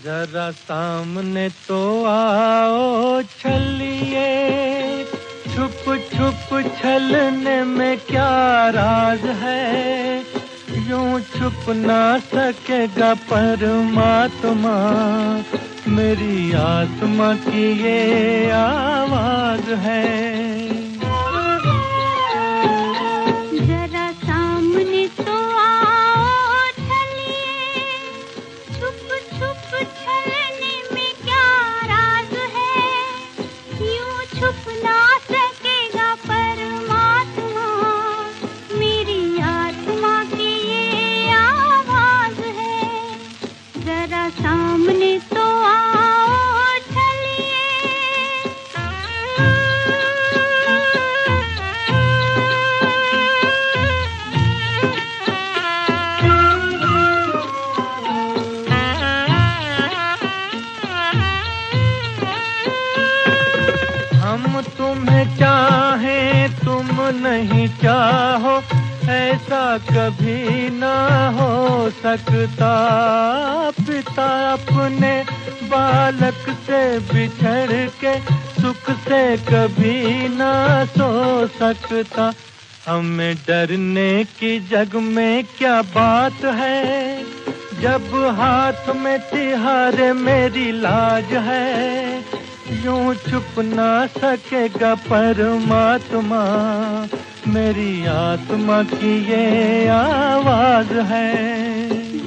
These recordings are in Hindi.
जरा सामने तो आओ छलिए, छुप छुप छलने में क्या राज है, यूं छुप ना सकेगा परमात्मा, मेरी आत्मा की ये आवाज है। नहीं चाहो ऐसा कभी ना हो सकता, पिता अपने बालक से बिछड़ के सुख से कभी ना सो सकता। हमें डरने की जग में क्या बात है, जब हाथ में तिहारे मेरी लाज है, यूं छुप ना सकेगा परमात्मा, मेरी आत्मा की ये आवाज है।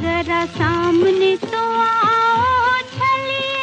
जरा सामने तो आओ छलिए,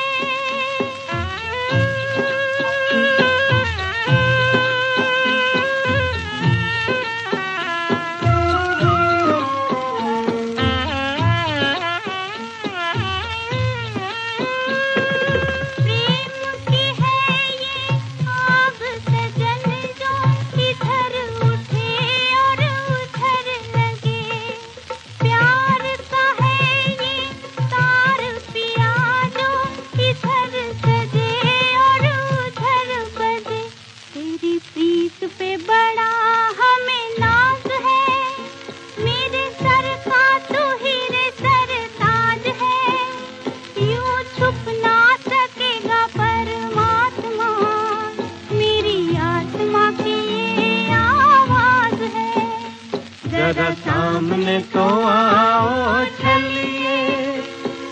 जरा सामने तो आओ छलिए,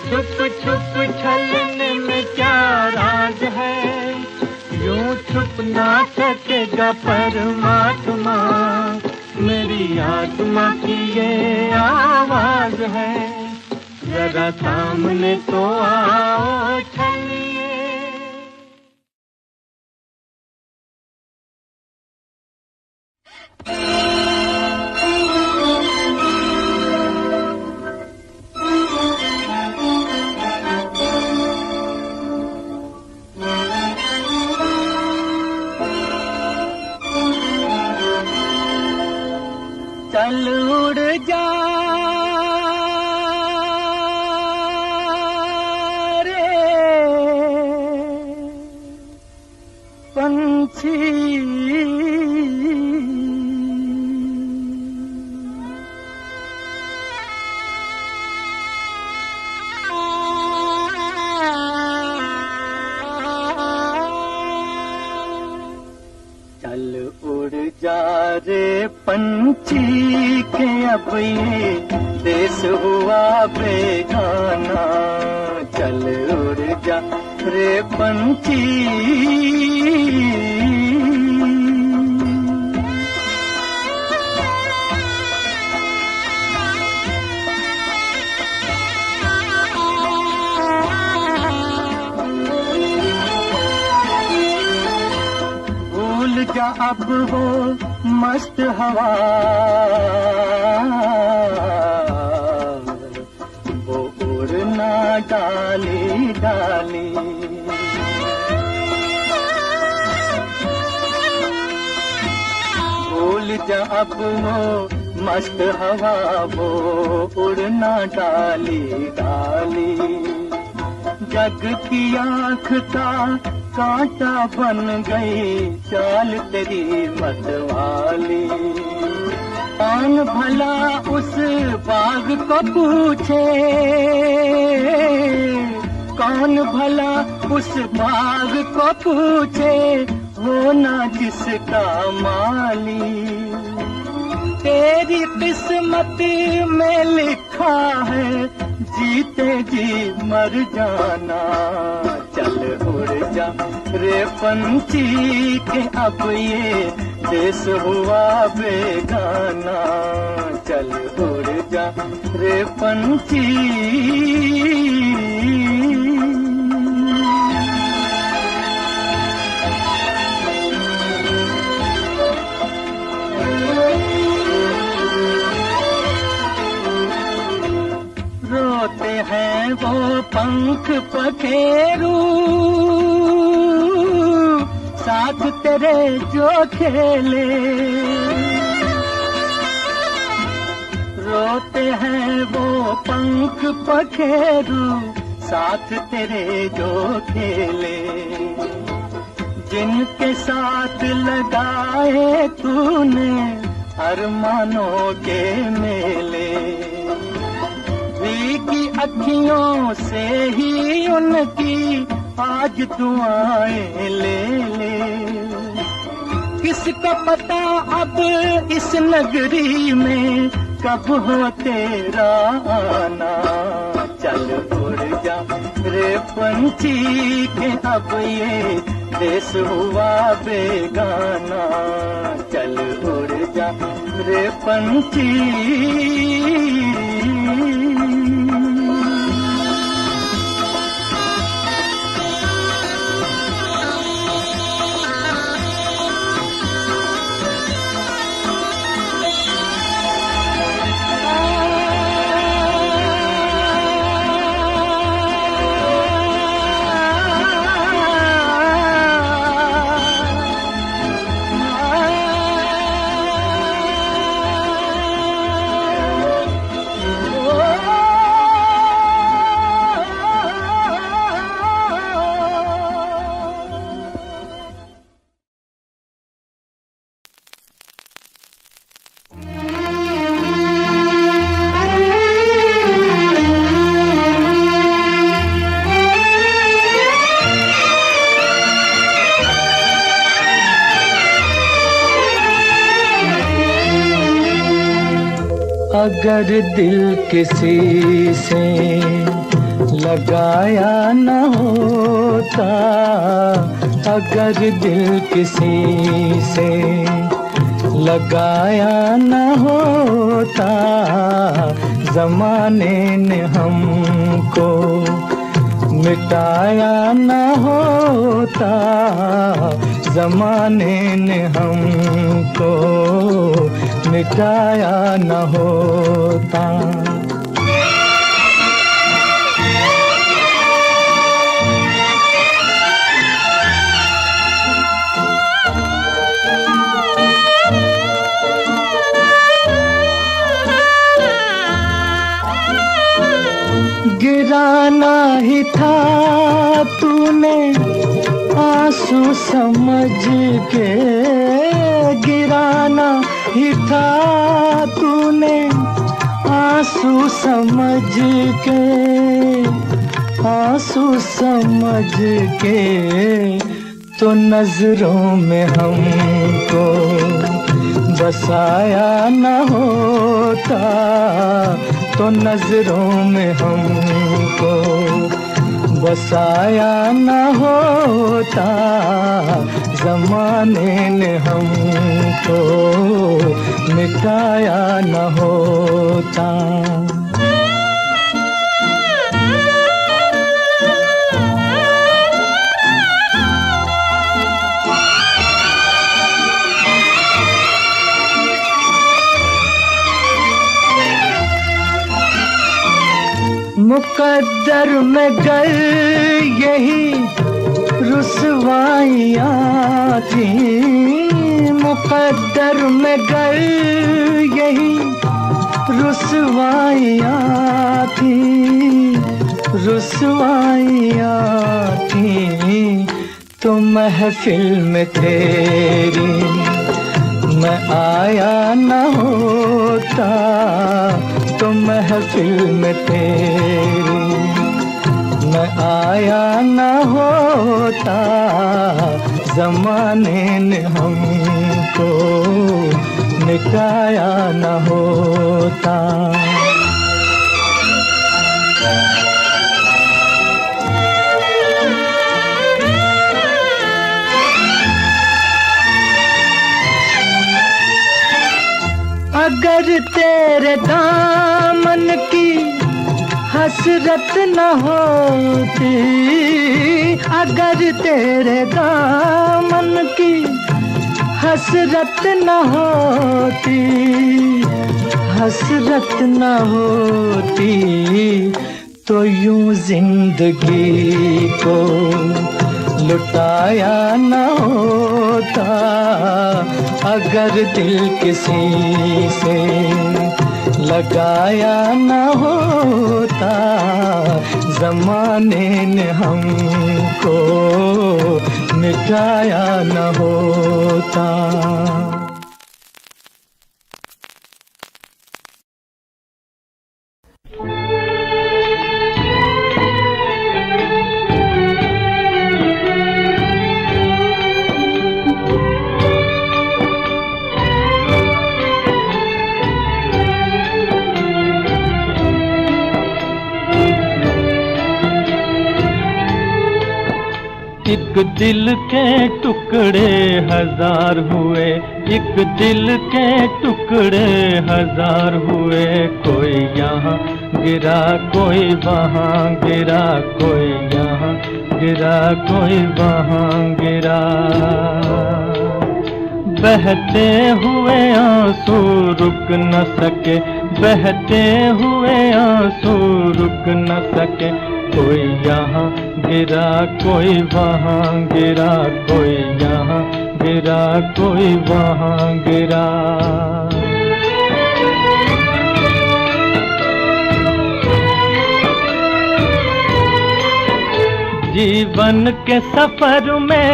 छुप छुप छलने में क्या राज है, यूं छुप ना सकेगा परमात्मा, मेरी आत्मा की ये आवाज है। जरा सामने तो आओ छलिए। चल उड़ जा रे पंछी, चल उड़ जा रे पंछी के अब ये देश हुआ बेगाना, चल उड़ जा रे पंछी। भूल जा अब वो मस्त हवा, वो उड़ना डाली डाली, भूल जा अब वो मस्त हवा वो उड़ना डाली डाली। जग की आँख का कांटा बन गई चाल तेरी मतवाली। कौन भला उस बाग को पूछे, कौन भला उस बाग को पूछे, हो ना जिसका माली। तेरी किस्मत में लिखा है जीते जी मर जाना। चल उड़ जा रे पंछी के अब ये देश हुआ बेगाना। चल उड़ जा रे पंछी। रोते हैं वो पंख पखेरू, साथ तेरे जो खेले। रोते हैं वो पंख पखेरू, साथ तेरे जो खेले। जिनके साथ लगाए तूने अरमानों के मेले। भीगी अखियों से ही उनकी आज दुआएं ले ले। किसको पता अब इस नगरी में कब हो तेरा आना। चल उड़ जा रे पंछी के अब ये देश हुआ बेगाना। चल उड़ जा रे पंछी। अगर दिल किसी से लगाया न होता, अगर दिल किसी से लगाया न होता, ज़माने ने हमको मिटाया न होता, ज़माने ने हमको मिटाया न होता। गिराना ही था तूने आंसू समझ के, गिराना ही था तूने आंसू समझ के, आंसू समझ के। तो नजरों में हमको बसाया न होता, तो नजरों में हमको बसाया न होता, ज़माने ने हमको मिटाया न होता। मुकद्दर में गर यही रुसवाइयाँ थी, मुकद्दर में गर यही रुसवाइयाँ थी, रुसवाइयाँ थी, तो महफिल में तेरी मैं आया न होता, तो महफिल में तेरी मैं आया न होता, ज़माने ने हमको मिटाया न होता। अगर तेरे दामन की हसरत न होती, अगर तेरे दामन की हसरत न होती, हसरत न होती, तो यूं जिंदगी को लुटाया न होता। अगर दिल किसी से लगाया न होता, ज़माने ने हमको मिटाया न होता। एक दिल के टुकड़े हजार हुए, एक दिल के टुकड़े हजार हुए, कोई यहाँ गिरा कोई वहाँ गिरा, कोई यहाँ गिरा कोई वहाँ गिरा। बहते हुए आंसू रुक न सके, बहते हुए आंसू रुक न सके, कोई यहाँ गिरा कोई वहाँ गिरा, कोई यहाँ गिरा कोई वहाँ गिरा। जीवन के सफर में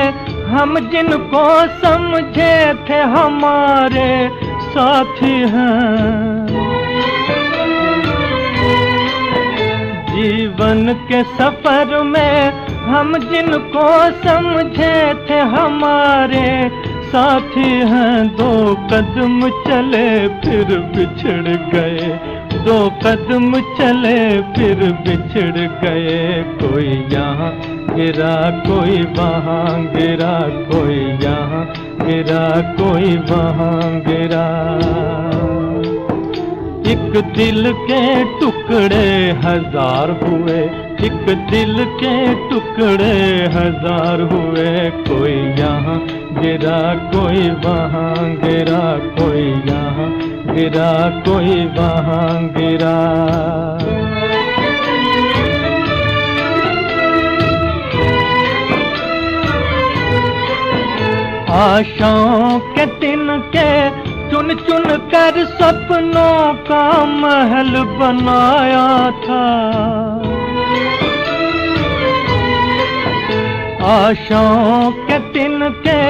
हम जिनको समझे थे हमारे साथी हैं, जीवन के सफर में हम जिनको समझे थे हमारे साथी हैं, दो कदम चले फिर बिछड़ गए, दो कदम चले फिर बिछड़ गए, कोई यहाँ गिरा कोई वहाँ गिरा, कोई यहाँ गिरा कोई वहाँ गिरा। एक दिल के टुकड़े हजार हुए, एक दिल के टुकड़े हजार हुए, कोई यहाँ गिरा कोई वहाँ गिरा, कोई यहाँ गिरा कोई वहाँ गिरा। आशाओं के तिनके चुन चुन कर सपनों का महल बनाया था, आशाओं के तिनके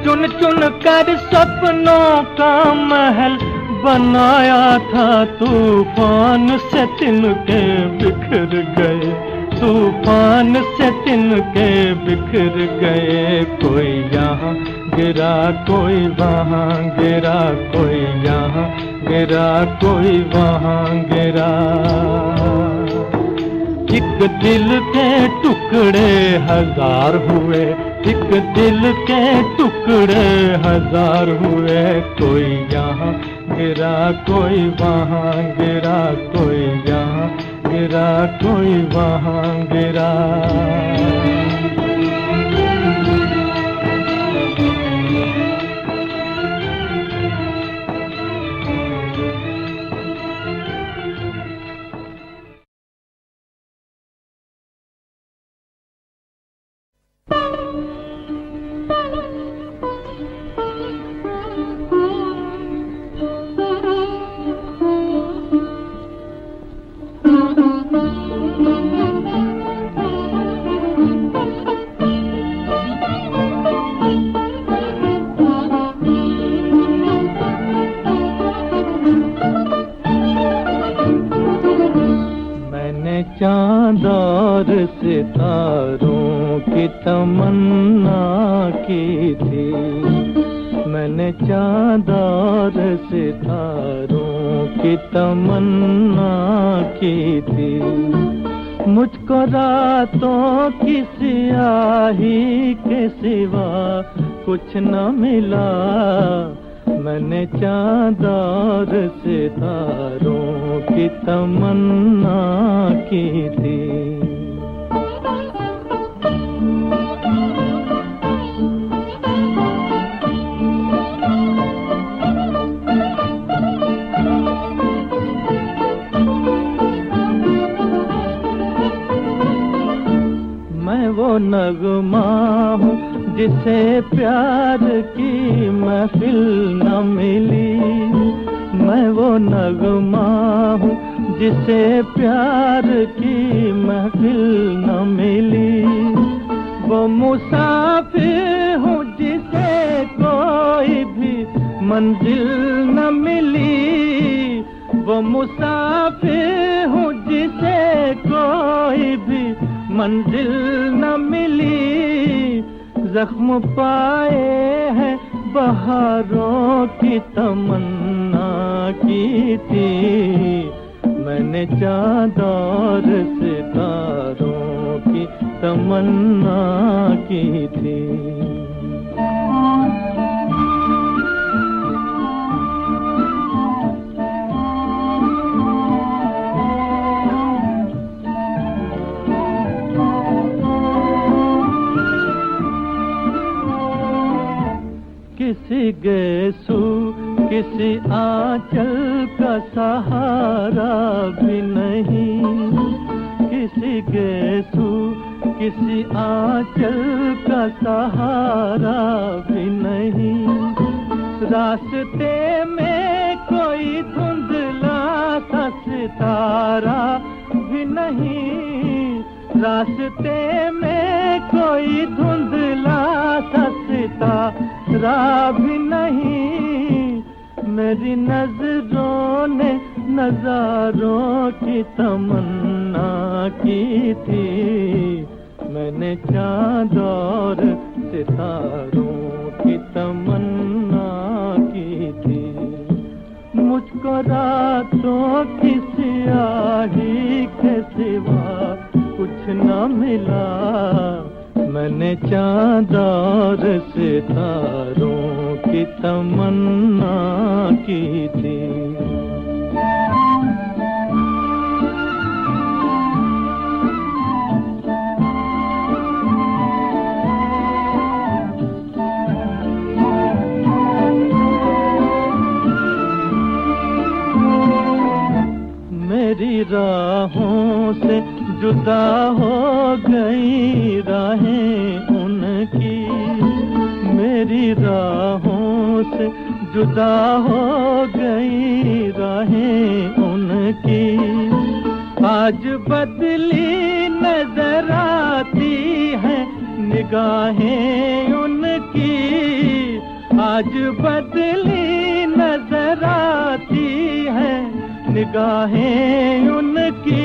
चुन चुन कर सपनों का महल बनाया था, तूफान से तिनके बिखर गए, तूफान से तिनके बिखर गए, कोई यहाँ गिरा कोई वहाँ गिरा, कोई यहाँ गिरा कोई वहाँ गिरा। एक दिल के टुकड़े हजार हुए, एक दिल के टुकड़े हजार हुए, कोई यहाँ गिरा कोई वहाँ गिरा, कोई यहाँ गिरा कोई वहाँ गिरा। और सितारों की तमन्ना की थी। मैंने चांद और सितारों की तमन्ना की थी। मुझको रातों की स्याही के सिवा कुछ न मिला। मैंने चांद और सितारों की तमन्ना की थी। मैं वो नगमा हूँ जिसे प्यार की महफिल न मिली। मैं वो नगमा हूँ जिसे प्यार की महफिल न मिली। वो मुसाफिर हूँ जिसे कोई भी मंजिल न मिली। वो मुसाफिर हूँ जिसे कोई भी मंजिल न मिली। जख्म पाए हैं बहारों की तमन्ना की थी। मैंने चांद और सितारों की तमन्ना की थी। किसी गेसू किसी आंचल का सहारा भी नहीं। किसी गेसू किसी आंचल का सहारा भी नहीं। रास्ते में कोई धुंधला सा सितारा भी नहीं। रास्ते में कोई धुंधला सा सितारा भी नहीं। मेरी नजरों ने नजारों की तमन्ना की थी। मैंने चांद और सितारों की तमन्ना की थी। मुझको रातों की स्याही के सिवा कुछ न मिला। मैंने चांद और सितारों की तमन्ना की थी। मेरी राहों से जुदा हो गई राहें उनकी। मेरी राहों से जुदा हो गई राहें उनकी। आज बदली नजर आती है निगाहें उनकी। आज बदली नजर आती है निगाहें उनकी।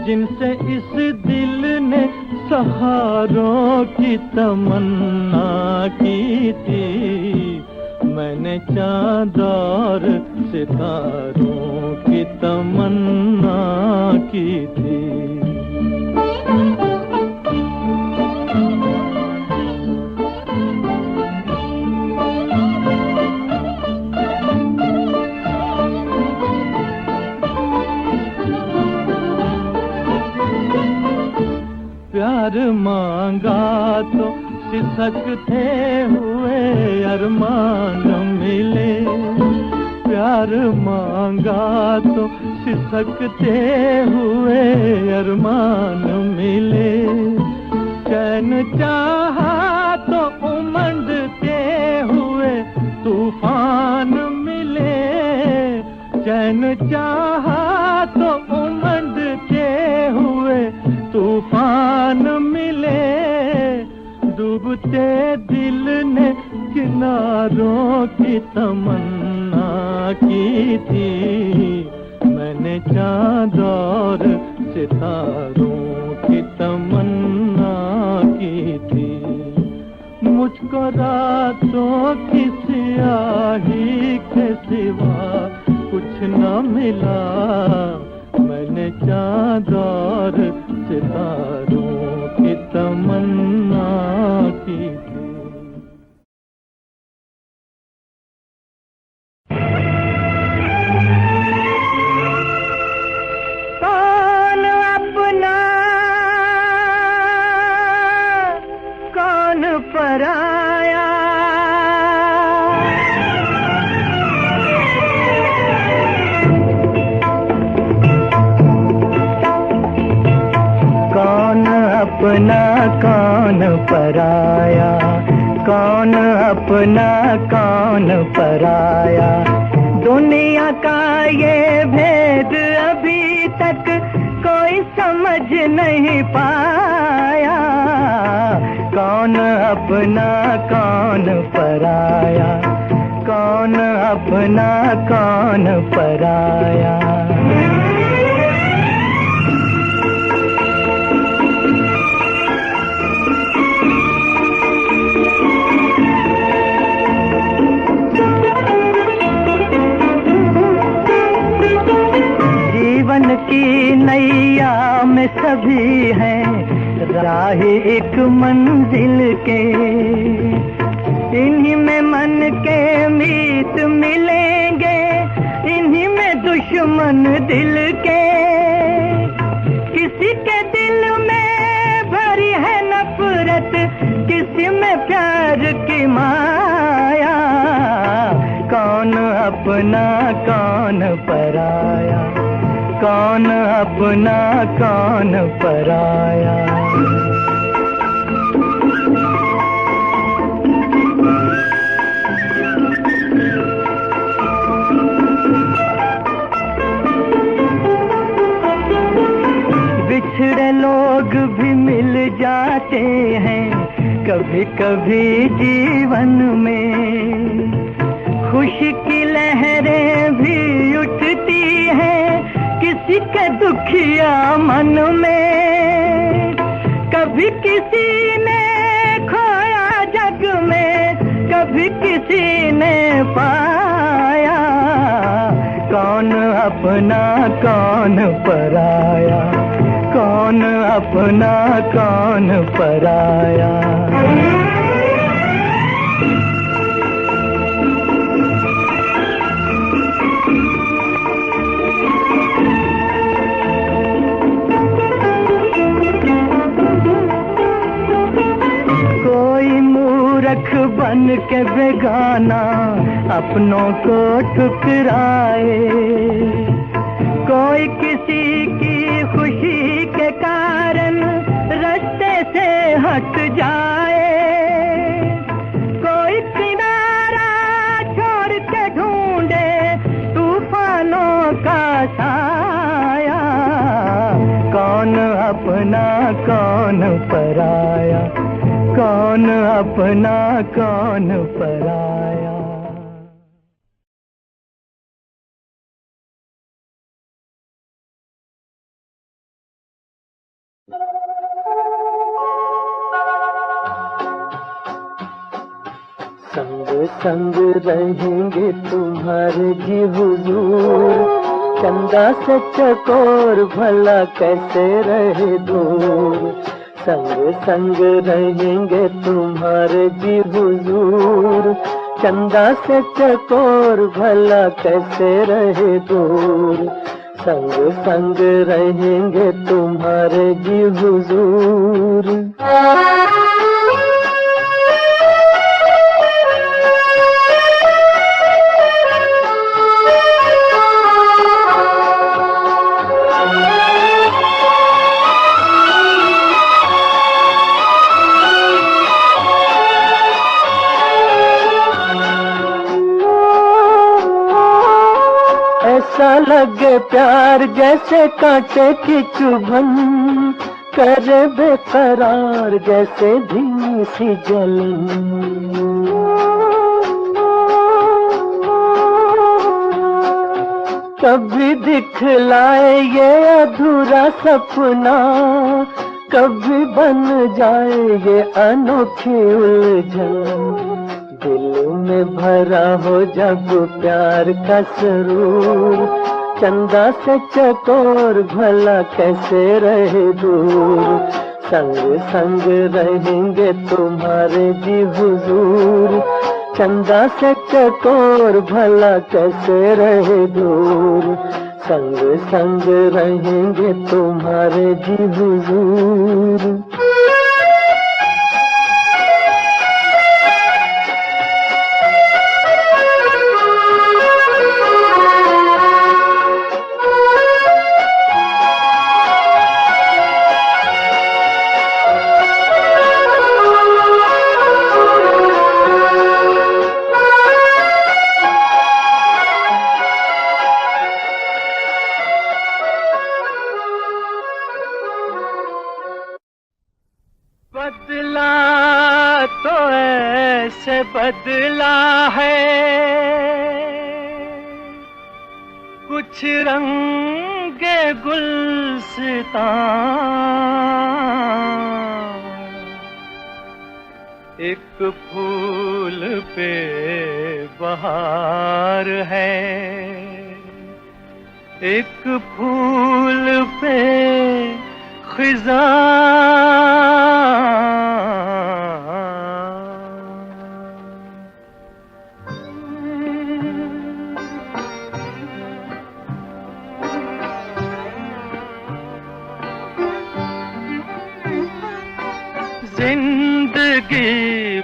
जिनसे इस दिल ने सहारों की तमन्ना की थी। मैंने चांद और सितारों की तमन्ना की थी। प्यार मांगा तो सिसकते हुए अरमान मिले। प्यार मांगा तो सिसकते हुए अरमान मिले। चैन चाहा तो उमंडते हुए तूफान मिले। चैन चाहा तो उमंडते हुए तूफान मिले। डूबते दिल ने किनारों की तमन्ना की थी। मैंने चांद और सितारों की तमन्ना की थी। मुझको रातों की स्याही के सिवा कुछ न मिला, मैंने चाँद और सितारों की तमन्ना की थी। कौन अपना कौन पराया, कौन अपना कौन पराया, कौन अपना कौन पराया। दुनिया का ये भेद अभी तक कोई समझ नहीं पाया। कौन अपना कौन पराया, कौन अपना कौन पराया। जीवन की नैया में सभी हैं राह एक मंजिल के, इन्हीं में मन के मीत मिलेंगे, इन्हीं में दुश्मन दिल के। किसी के दिल में भरी है नफरत, किसी में प्यार की माया। कौन अपना कौन पराया, कौन अपना कौन पराया। बिछड़े लोग भी मिल जाते हैं कभी कभी जीवन में, खुशी की लहरें भी उठती हैं किसी के दुखिया मन में। कभी किसी ने खोया जग में, कभी किसी ने पाया। कौन अपना कौन पराया, कौन अपना कौन पराया। बन के बेगाना अपनों को ठुकराए, कोई किसी की खुशी के कारण रास्ते से हट जाए, कोई किनारा छोड़ के ढूंढे तूफानों का साया। कौन अपना कौन पराया, कौन अपना कौन पराया। संग संग रहेंगे तुम्हारे जी हुजूर, चंदा से चकोर भला कैसे रहे दूर। संग संग रहेंगे तुम्हारे जी हुजूर, चंदा से चकोर भला कैसे रहे दूर। संग संग रहेंगे तुम्हारे जी हुजूर। ऐसा लगे प्यार जैसे कांटे की चुभन, करे बेकरार जैसे धीमी सी जलन। कभी दिखलाए ये अधूरा सपना, कभी बन जाए ये अनोखी उलझन। दिल में भरा हो जब प्यार का सरूर, चंदा से चकोर भला कैसे रहे दूर। संग संग रहेंगे तुम्हारे जी हुजूर, चंदा से चकोर भला कैसे रहे दूर। संग संग रहेंगे तुम्हारे जी हुजूर। बदला तो ऐसे बदला है, कुछ रंग गुलसितां, एक फूल पे बहार है, एक फूल पे खिज़ां। जिंदगी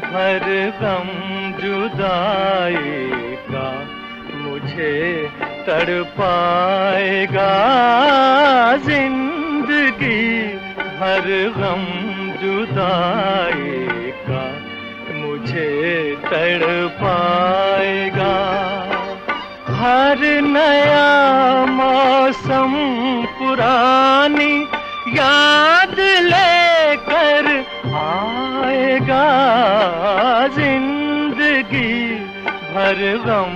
भर गम जुदाई का मुझे तड़पाएगा। जिंदगी भर गम जुदाई का मुझे तड़पाएगा। हर नया मौसम पुरानी याद लेकर आएगा। जिंदगी भर गम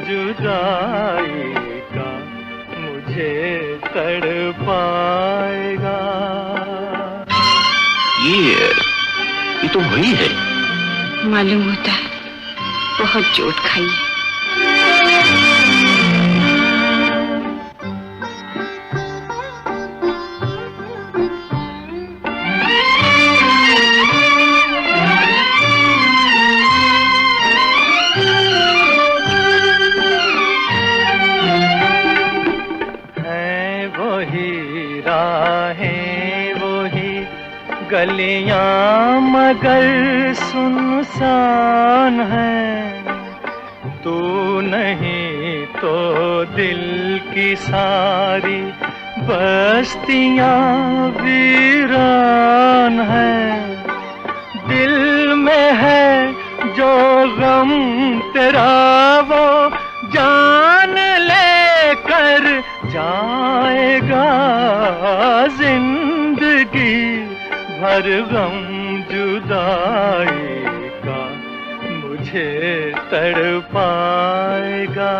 जुदाई का मुझे तड़पाएगा। ये तो वही है। मालूम होता है बहुत चोट खाई है। गलियां मगर सुनसान है, तू नहीं तो दिल की सारी बस्तियां वीरान है। दिल में है जो गम तेरा वो जान लेकर जाएगा। जिंदगी भर गम जुदाई का मुझे तड़पाएगा।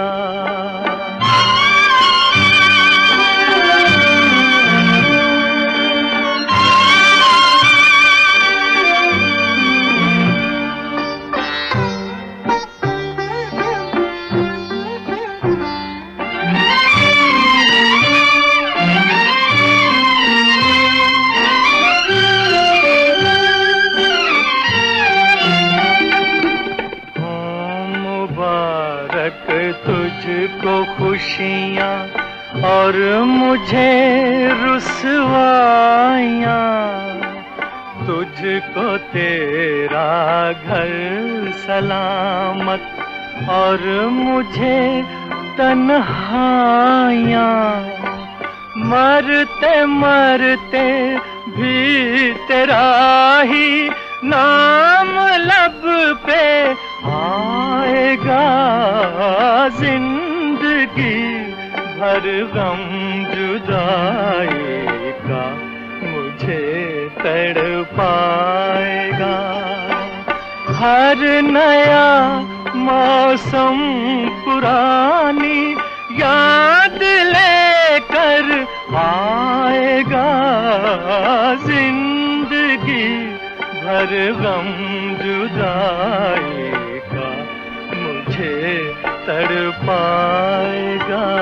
तुझको खुशियाँ और मुझे रुसवाइयाँ, तुझको तेरा घर सलामत और मुझे तन्हाइयाँ। मरते मरते भी तेरा ही नाम लब पे आएगा। जिंदगी भर गम जुदाई का मुझे तड़पाएगा। हर नया मौसम पुरानी याद पाएगा।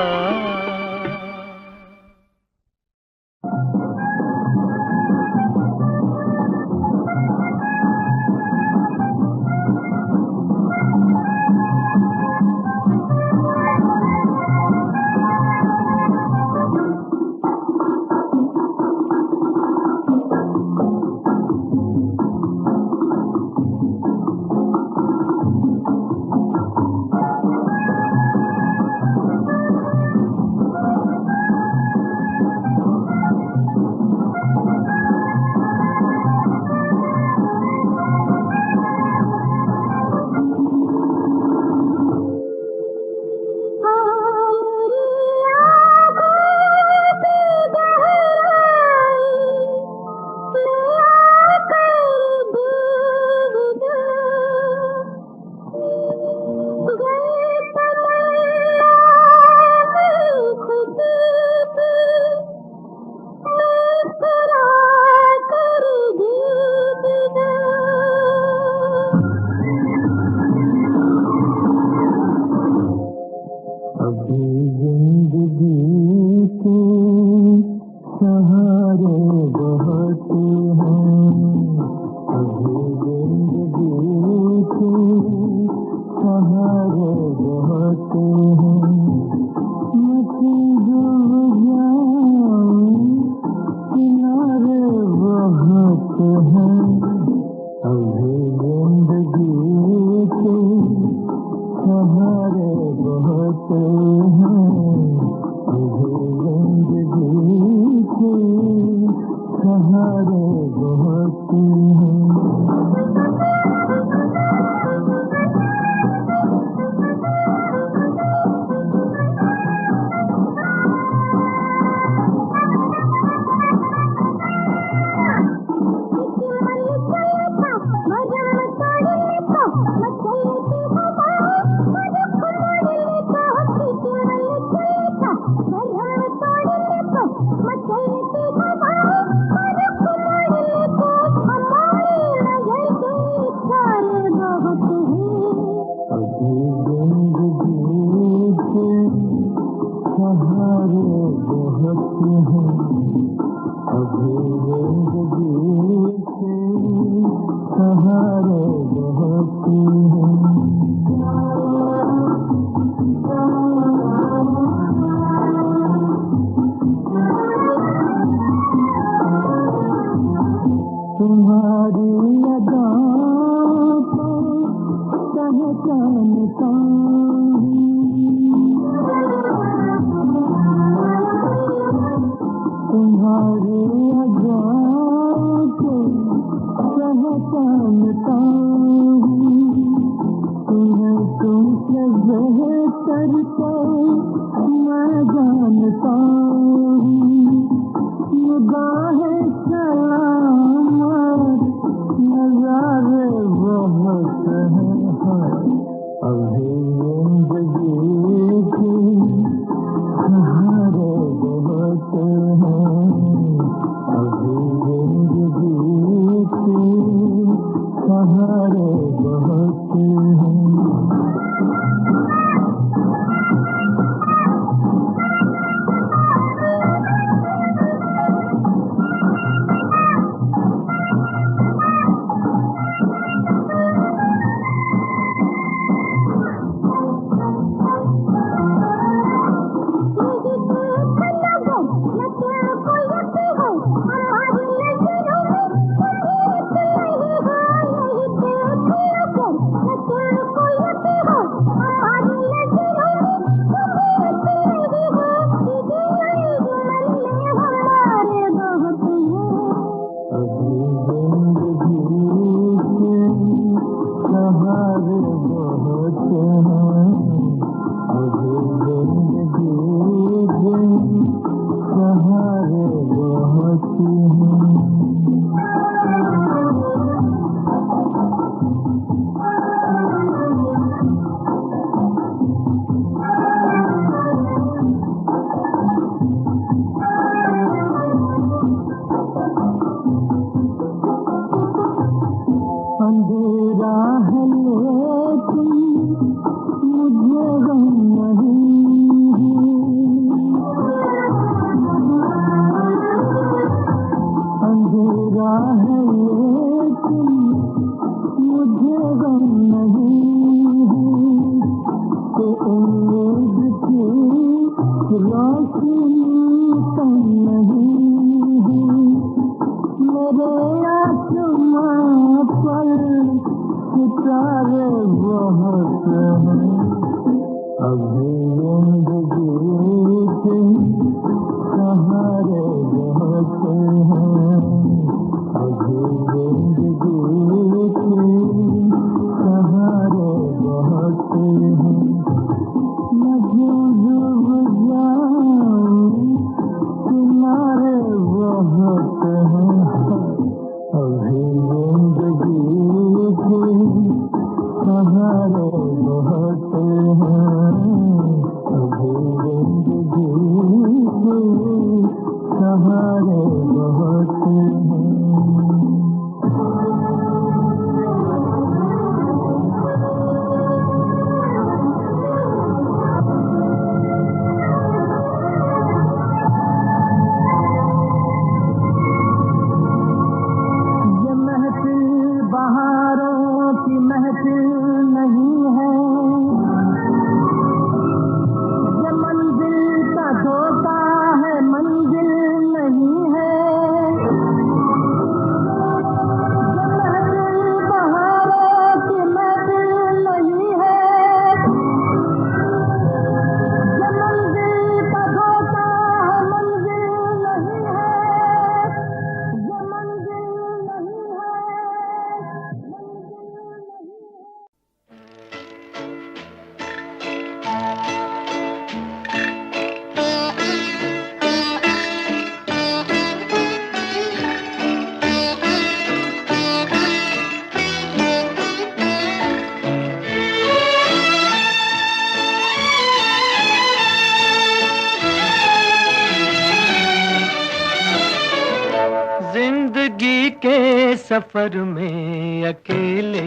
के सफर में अकेले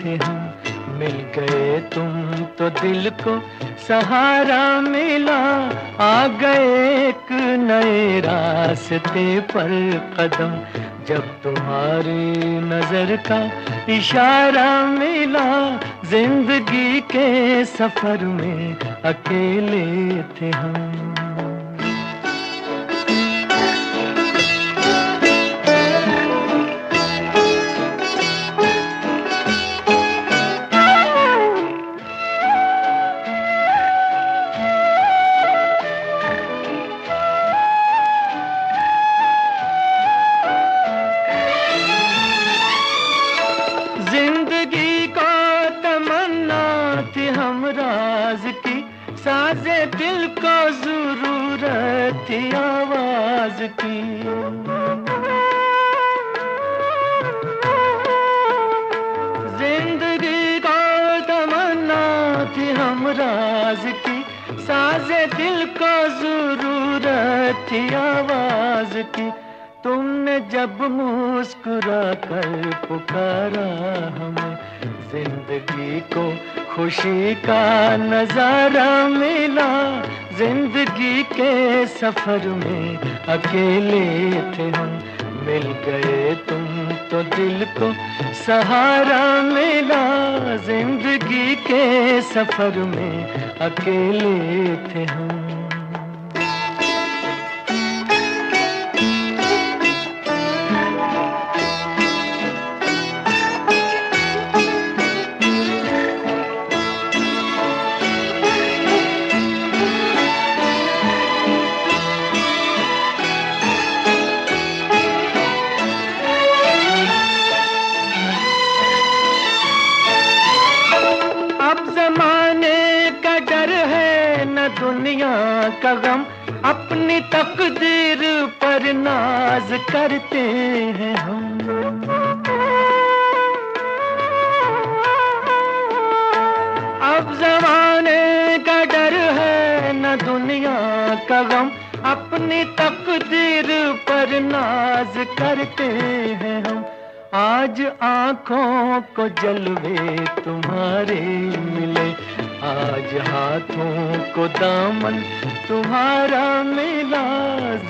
थे हम, मिल गए तुम तो दिल को सहारा मिला, आ गए एक नए रास्ते पर कदम, जब तुम्हारी नजर का इशारा मिला, जिंदगी के सफर में अकेले थे हम। साजे दिल को जरूरत थी आवाज की, जिंदगी को तमन्ना थी हमराज की, साजे दिल को जरूरत थी आवाज की। तुमने जब मुस्कुरा कर पुकारा हमें, जिंदगी को खुशी का नजारा मिला, जिंदगी के सफर में अकेले थे हम, मिल गए तुम तो दिल को सहारा मिला, जिंदगी के सफर में अकेले थे हम। दुनिया का गम, अपनी तकदीर पर नाज करते हैं हम, अब जमाने का डर है न दुनिया का गम, अपनी तकदीर पर नाज करते हैं हम। आज आंखों को जलवे तुम्हारे मिले, आज हाथों को दामन तुम्हारा मिला,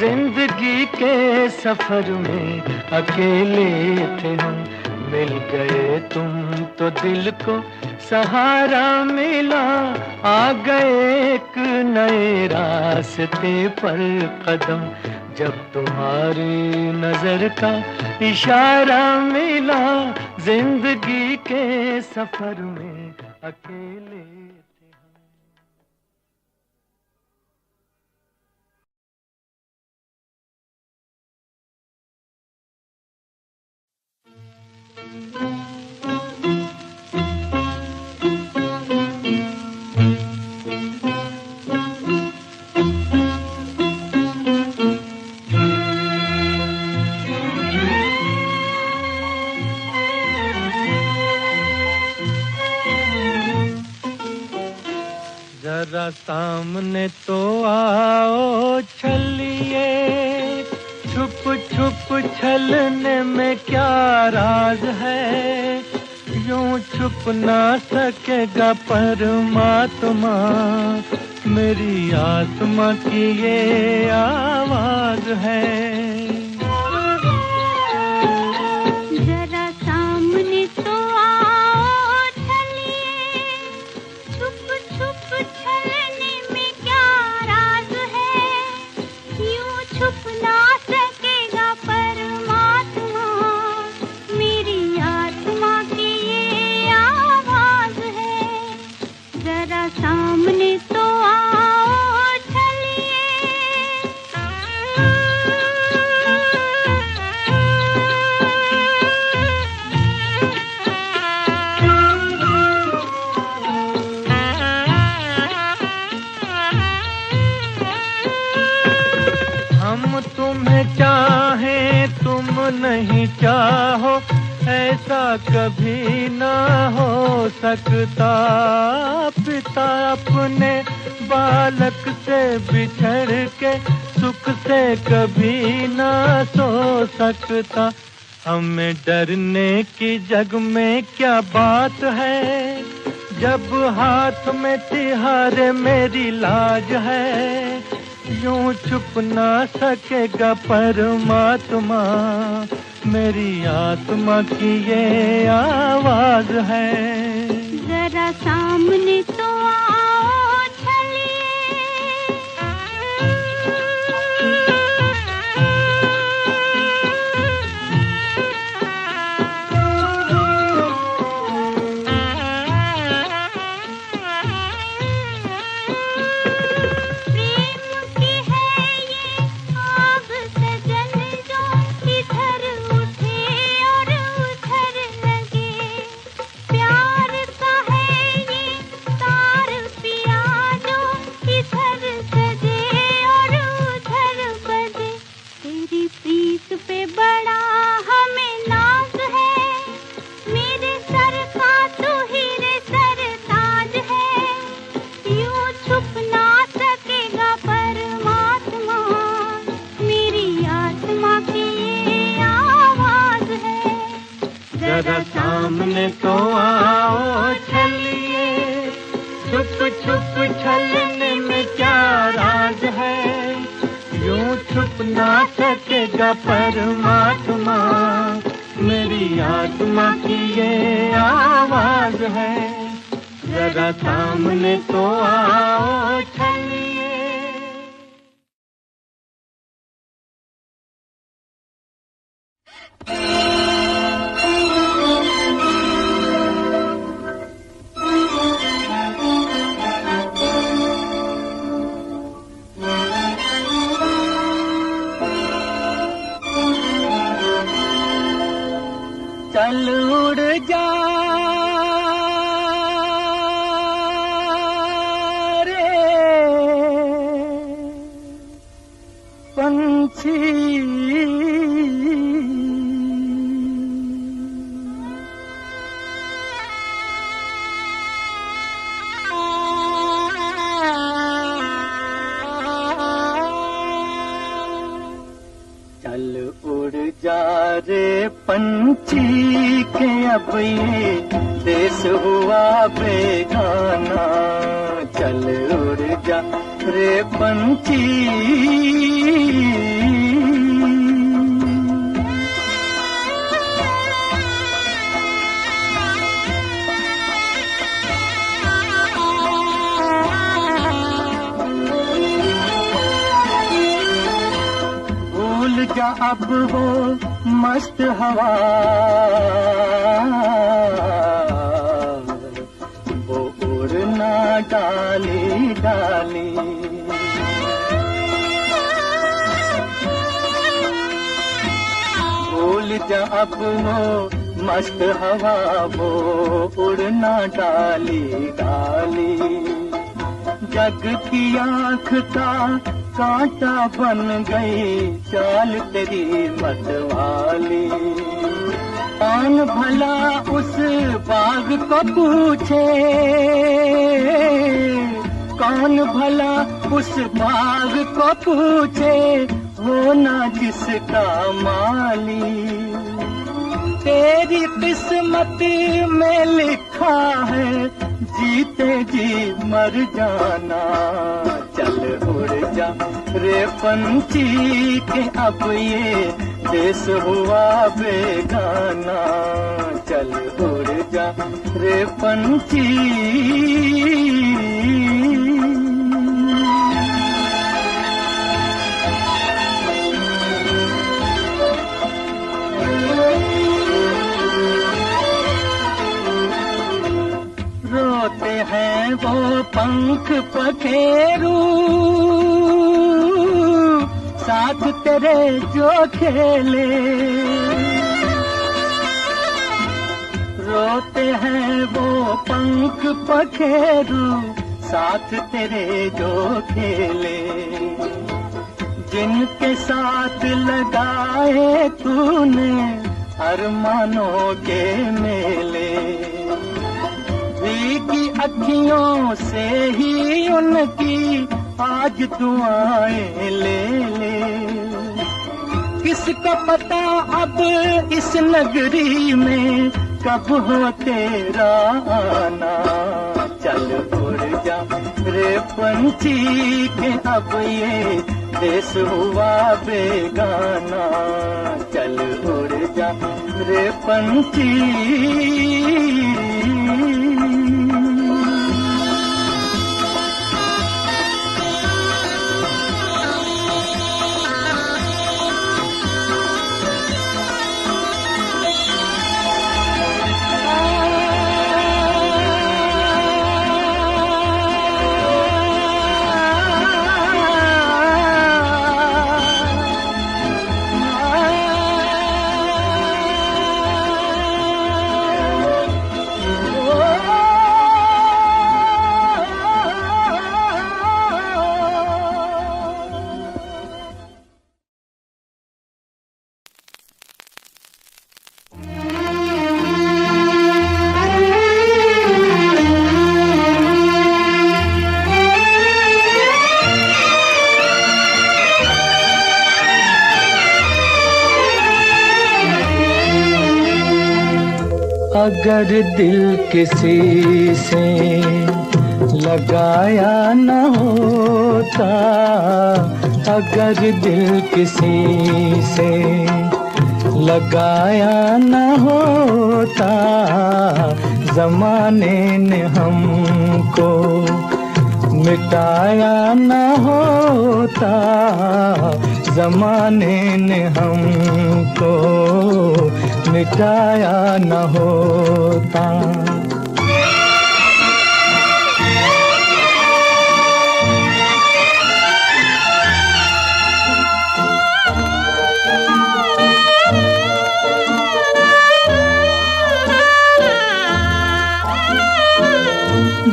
जिंदगी के सफर में अकेले थे हम, मिल गए तुम तो दिल को सहारा मिला, आ गए एक नए रास्ते पर कदम, जब तुम्हारी नजर का इशारा मिला, जिंदगी के सफर में अकेले थे हम। जरा सामने तो आओ छलिए, छुप छुप छलने में क्या राज है, यूं छुप ना सकेगा परमात्मा, मेरी आत्मा की ये आवाज है। नहीं चाहो ऐसा कभी ना हो सकता, पिता अपने बालक से बिछड़ के सुख से कभी ना सो सकता, हमें डरने की जग में क्या बात है, जब हाथ में तिहारे मेरी लाज है। यूं छुप ना सकेगा परमात्मा, मेरी आत्मा की ये आवाज है। जरा सामने तो आओ चलिए, जरा सामने तो आओ चलिए, छुप छुप छलने में क्या राज है। यूं छुप ना सकेगा परमात्मा, मेरी आत्मा की ये आवाज है। जरा सामने तो आओ चलिए। चल उड़ जा रे पंछी, चल उड़ जा रे पंछी के अब ये देश हुआ बेगाना। चल उड़ जा रे पंछी, भूल जा अब वो मस्त हवा, वो उड़ना डाली डाली। भूल जा अब वो मस्त हवा, वो उड़ना डाली डाली। जग की आँख का कांटा बन गई चाल तेरी मतवाली। कौन भला उस बाग को पूछे, कौन भला उस बाग को पूछे, होना जिसका माली। तेरी किस्मत में लिखा है जीते जी मर जाना। चल उड़ जा रे पंछी के अब ये देश हुआ बेगाना। चल उड़ जा रे पंछी, रोते हैं वो पंख पखेरू, साथ तेरे जो खेले। रोते हैं वो पंख पखेरू, साथ तेरे जो खेले। जिनके साथ लगाए तूने अरमानों के मेले। भीगी अखियों से ही उनकी आज दुआएं ले ले। किसको पता अब इस नगरी में कब हो तेरा आना। चल उड़ जा रे पंछी के अब ये देश हुआ बेगाना। चल उड़ जा रे पंछी। अगर दिल किसी से लगाया न होता, अगर दिल किसी से लगाया न होता, ज़माने ने हमको मिटाया न होता, ज़माने ने हमको मिटाया न होता।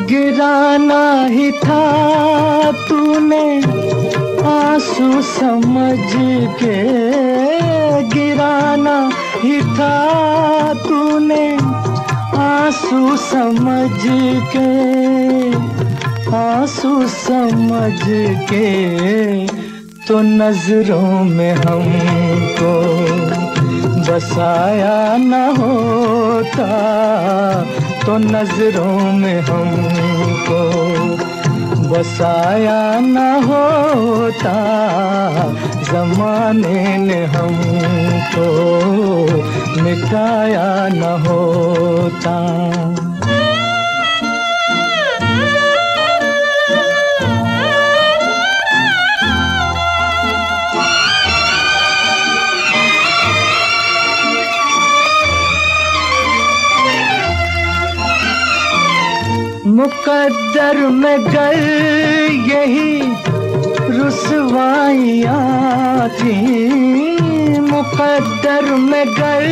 गिराना ही था तूने आंसू समझ के, गिराना ही था तूने आंसू समझ के, आंसू समझ के, तो नजरों में हमको बसाया न होता, तो नजरों में हमको बसाया न होता, ज़माने ने हमको मिटाया न होता। मुकद्दर में गर यही रुसवाइयाँ थी, मुकद्दर में गर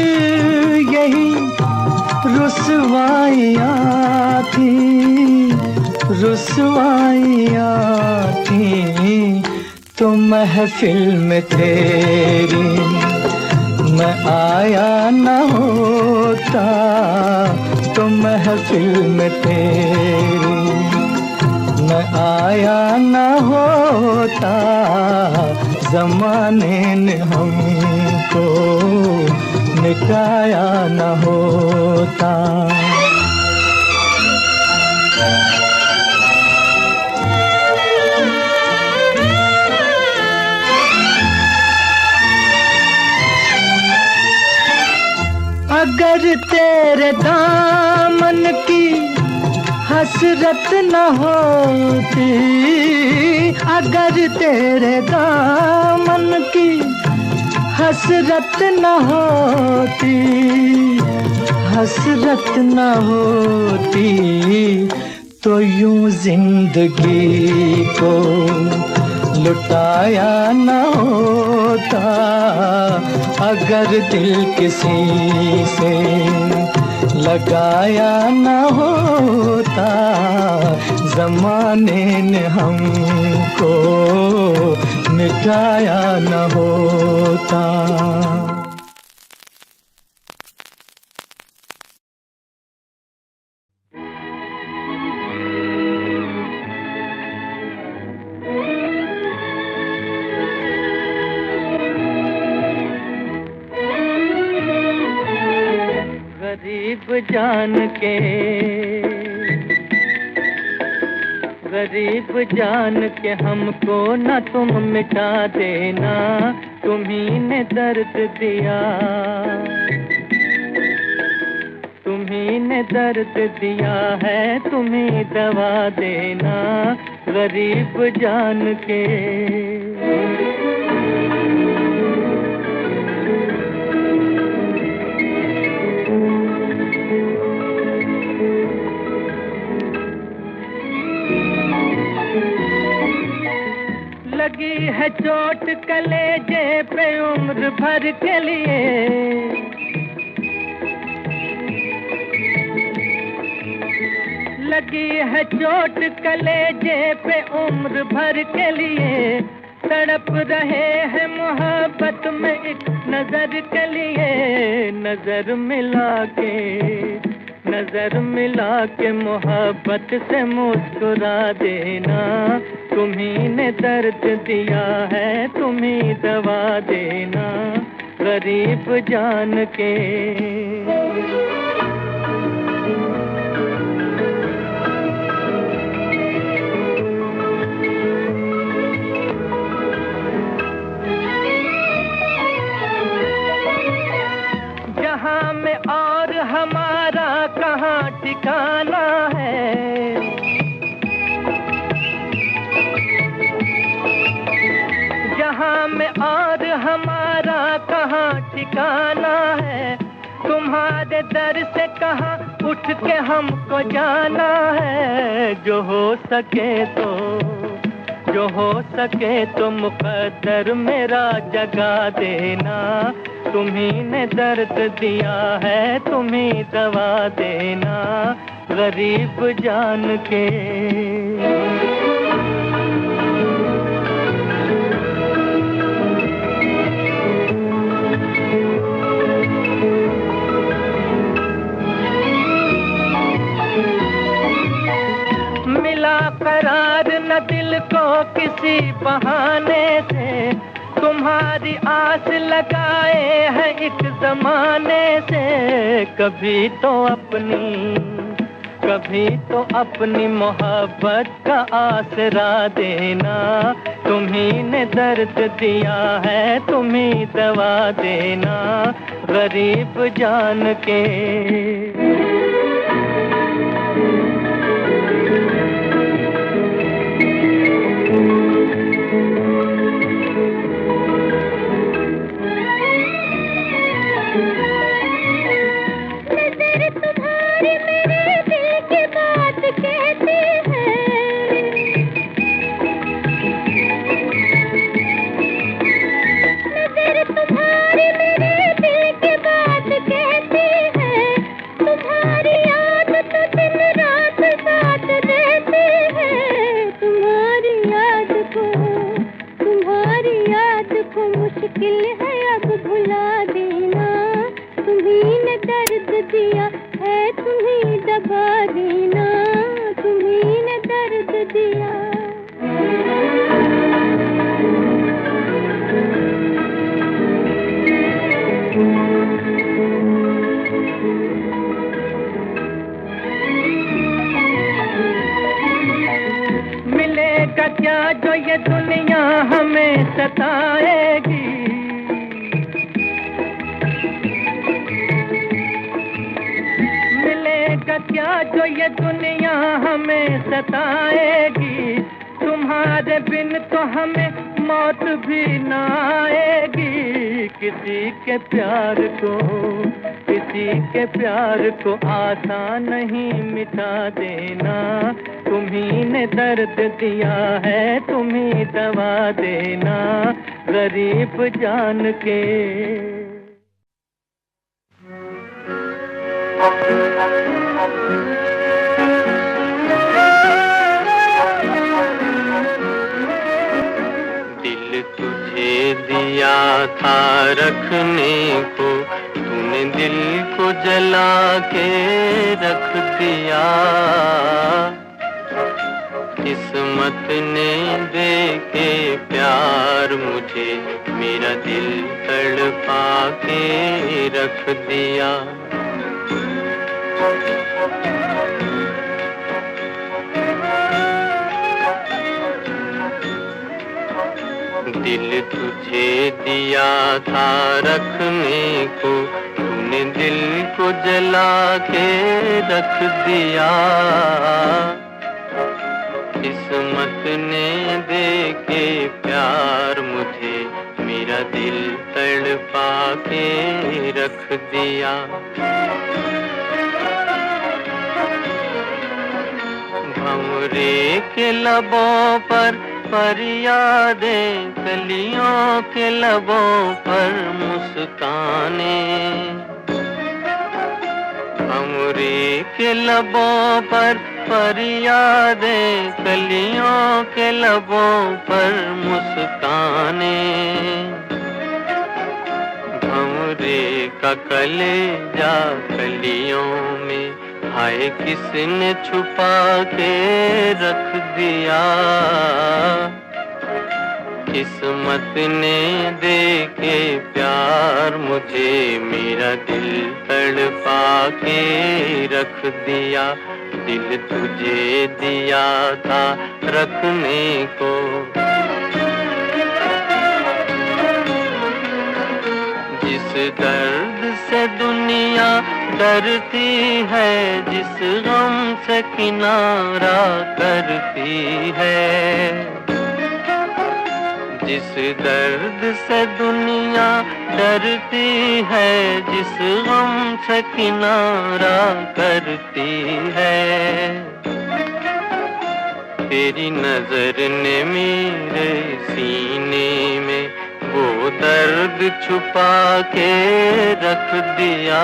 यही रुसवाइयाँ थी, रुसवाइयाँ थी, तो महफिल में तेरी मैं आया न होता, तो महफिल में तेरी मैं आया न होता, ज़माने ने हमको मिटाया न होता। अगर तेरे दामन की हसरत न होती, अगर तेरे दामन की हसरत न होती, हसरत न होती, तो यूं जिंदगी को लुटाया न होता, अगर दिल किसी से लगाया न होता, ज़माने ने हमको मिटाया न होता। जान के, गरीब जान के हमको न तुम मिटा देना, तुम्ही ने दर्द दिया, तुम्ही ने दर्द दिया है, तुम्ही दवा देना, गरीब जान के। लगी है चोट कलेजे पे उम्र भर के लिए, लगी है चोट कलेजे पे उम्र भर के लिए, तड़प रहे हैं मोहब्बत में एक नजर के लिए, नजर मिला के मोहब्बत से मुस्कुरा देना, तुम्ही ने दर्द दिया है, तुम्ही दवा देना, गरीब जान के। जहां में और हमारा कहाँ ठिकाना है, जहां में और हमारा कहाँ ठिकाना है, तुम्हारे दर से कहाँ उठ के हमको जाना है, जो हो सके तो मुकद्दर मेरा जगा देना, तुम्ही ने दर्द दिया है, तुम्ही दवा देना, गरीब जान के। मिला करार न दिल को किसी बहाने से, तुम्हारी आस लगाए हैं एक जमाने से, कभी तो अपनी मोहब्बत का आसरा देना, तुम्ही ने दर्द दिया है, तुम्ही दवा देना, गरीब जान के। मुश्किल है अब भुला देना, तुम्ही ने दर्द दिया है, तुम्ही दबा देना, तुम्ही ने दर्द दिया। मिलेगा क्या जो ये दुनिया हमें सताएगी, मिलेगा क्या जो ये दुनिया हमें सताएगी, तुम्हारे बिन तो हमें मौत भी न आएगी, किसी के प्यार को आसान नहीं मिटा देना, तुम्ही ने दर्द दिया है, तुम्ही दवा देना, गरीब जान के। दिल तुझे दिया था रखने को, तूने दिल को जला के रख दिया, किस्मत ने दे के प्यार मुझे मेरा दिल तड़पा के रख दिया। दिल तुझे दिया था रखने को, तूने दिल को जला के रख दिया। किस्मत ने दे के प्यार मुझे, मेरा दिल तड़पा के रख दिया। भंवरे के लबों पर फरियादें, कलियों के लबों पर मुस्काने। भंवरे के लबों पर फरियादें, कलियों के लबों पर मुस्काने। भंवरे का कलेजा कलियों में, हाय किसने छुपा के रख दिया। किस्मत ने दे के प्यार मुझे, मेरा दिल तड़पा के रख दिया। दिल तुझे दिया था रखने को। जिस दर्द से दुनिया डरती है, जिस गम से किनारा करती है। जिस दर्द से दुनिया डरती है, जिस गम से किनारा करती है। तेरी नजर ने मेरे सीने में वो दर्द छुपा के रख दिया।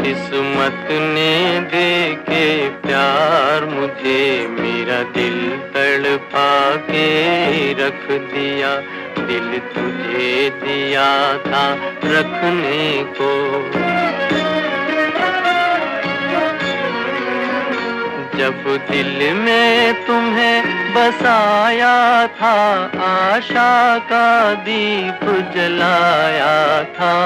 किस्मत ने दे के प्यार मुझे, मेरा दिल तड़पा के रख दिया। दिल तुझे दिया था रखने को। जब दिल में तुम्हें बसाया था, आशा का दीप जलाया था।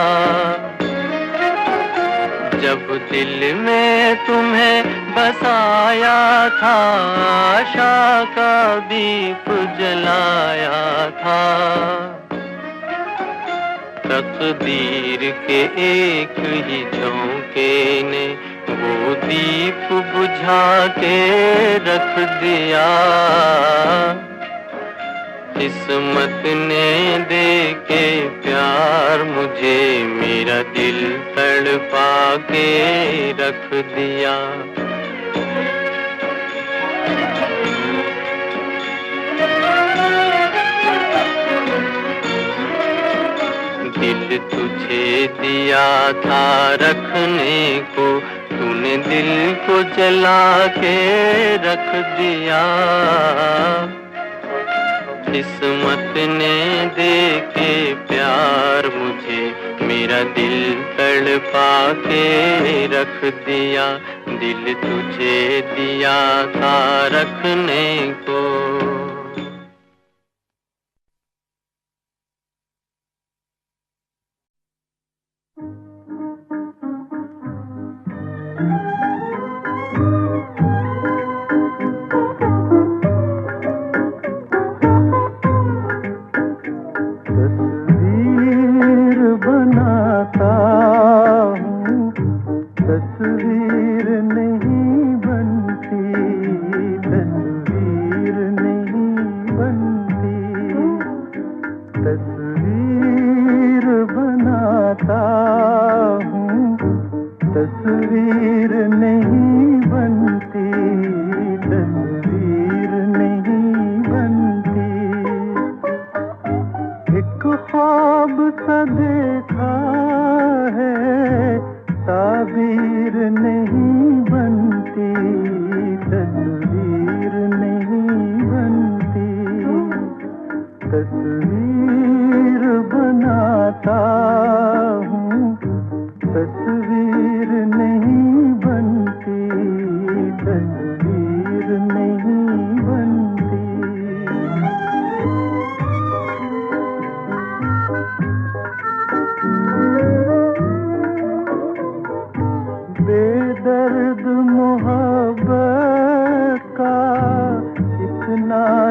जब दिल में तुम्हें बसाया था, आशा का दीप जलाया था। तकदीर के एक ही झोंके ने वो दीप बुझा के रख दिया। किस्मत ने दे के प्यार मुझे, मेरा दिल तड़पा के रख दिया। दिल तुझे दिया था रखने को, तूने दिल को जला के रख दिया। किस्मत ने दे के प्यार मुझे, मेरा दिल तड़पा के रख दिया। दिल तुझे दिया था रखने को।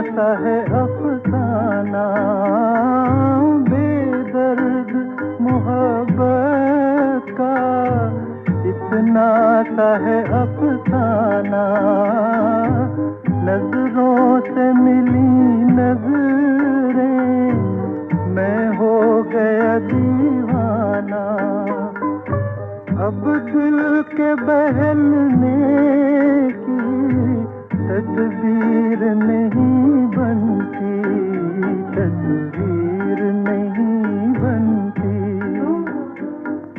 सा है अफसाना बेदर्द मोहब्बत का, इतना सा है अफसाना। नजरों से मिली नजरें, मैं हो गया दीवाना। अब दिल के बहलने की तस्वीर नहीं बनती, तस्वीर नहीं बनती।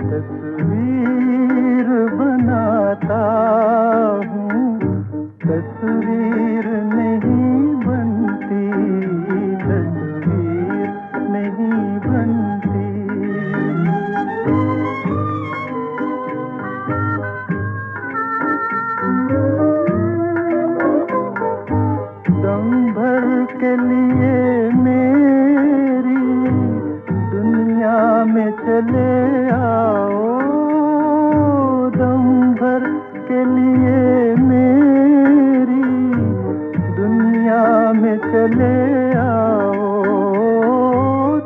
तस्वीर बनाता हूँ, तस्वीर नहीं बनती, तस्वीर नहीं बनती। दम भर के लिए मेरी दुनिया में चले आओ, दम भर के लिए मेरी दुनिया में चले आओ।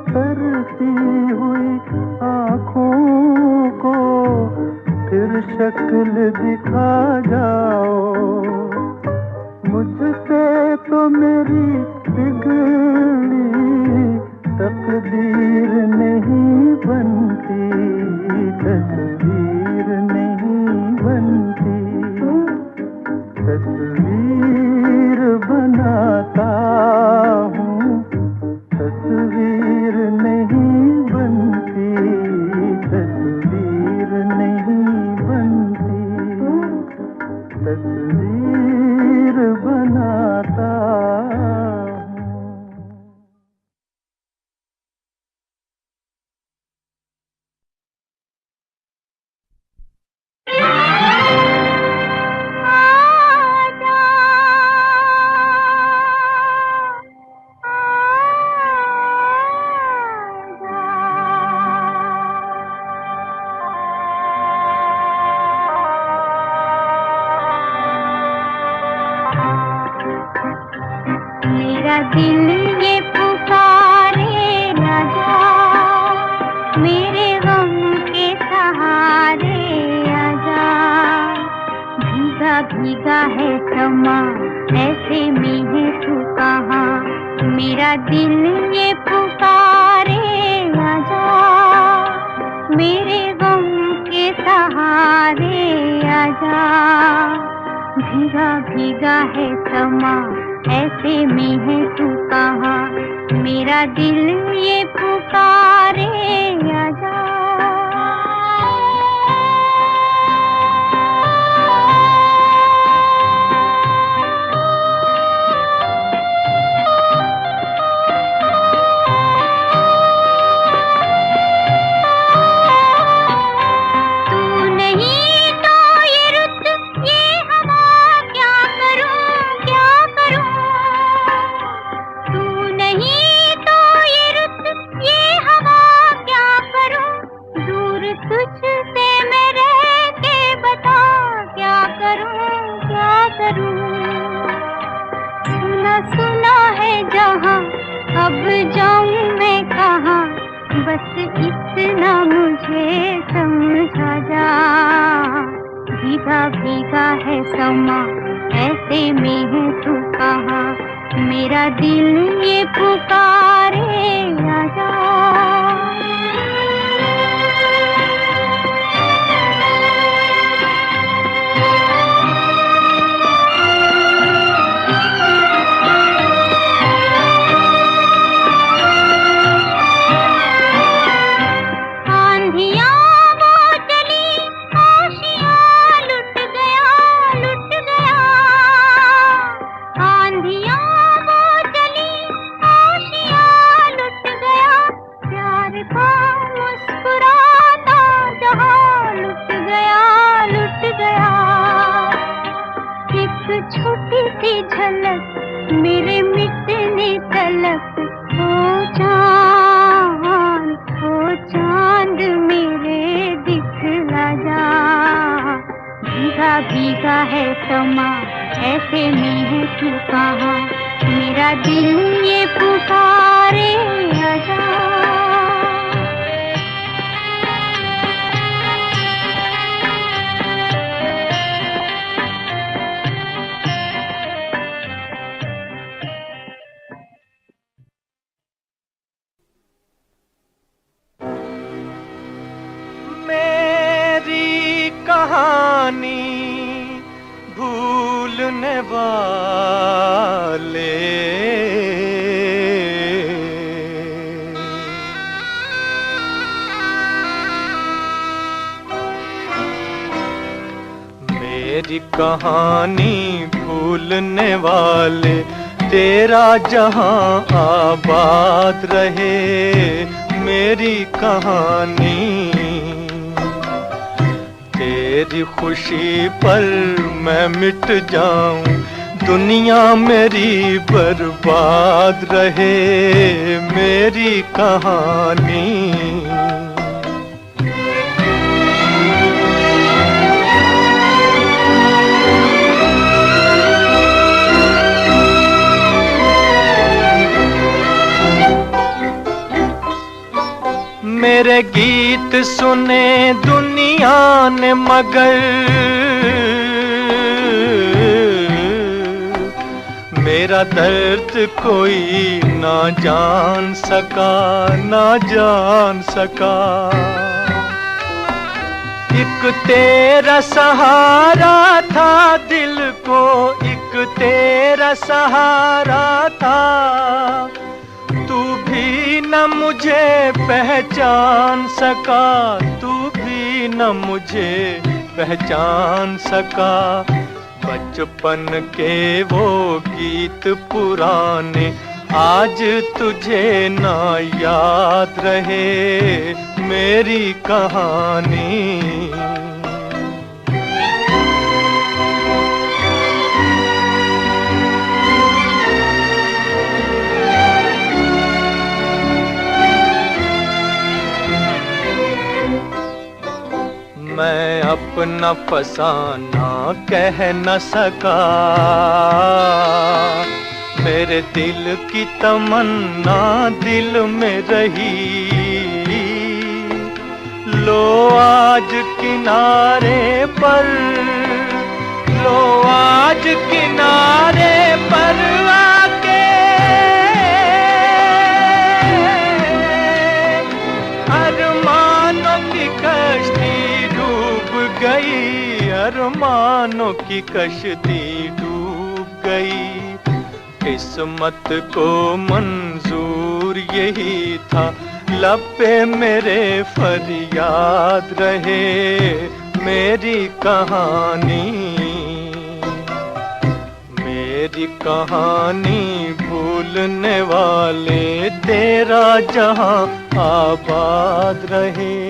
तरसी हुई आँखों को फिर शक्ल दिखा जाओ। मुझसे तो मेरी बिगड़ी तकदीर नहीं बनती, तस्वीर नहीं बनती। तस्वीर बनाता हूँ, तस्वीर नहीं बनती, तस्वीर नहीं बनती। तस्वीर बनाता मेरा दिल ये पुकारे आजा, मेरे गम के सहारे आजा। भीगा भीगा है समा, ऐसे में है तू कहाँ। मेरा दिल ये पुकारे आजा, मेरे गम के सहारे आजा। भीगा भीगा है समा, ऐसे में है तू कहाँ। मेरा दिल ये पुकारे आजा। सुना है जहाँ, अब जाऊँ मैं कहाँ। बस इतना मुझे समझा जा। भीगा भीगा है समा, ऐसे में है तू कहाँ। मेरा दिल ये पुकारे आजा। आंधियाँ वो चली, आशियाँ लुट गया, प्यार का ये पुकारे आजा। मेरी कहानी भूलने वाले मेरी कहानी भूलने वाले, तेरा जहां आबाद रहे। मेरी कहानी तेरी खुशी पर मैं मिट जाऊं, दुनिया मेरी बर्बाद रहे। मेरी कहानी मेरे गीत सुने दुनिया ने मगर मेरा दर्द कोई ना जान सका, ना जान सका। एक तेरा सहारा था दिल को, एक तेरा सहारा था। तू भी न मुझे पहचान सका, तू भी न मुझे पहचान सका। बचपन के वो गीत पुराने आज तुझे ना याद रहे। मेरी कहानी मैं अपना फसाना कह न सका, मेरे दिल की तमन्ना दिल में रही। लो आज किनारे पर, लो आज किनारे पर आके अरमानों की कश्ती गई, अरमानों की कश्ती डूब गई। किस्मत को मंजूर यही था, लब पे मेरे फरियाद रहे। मेरी कहानी, मेरी कहानी भूलने वाले, तेरा जहां आबाद रहे।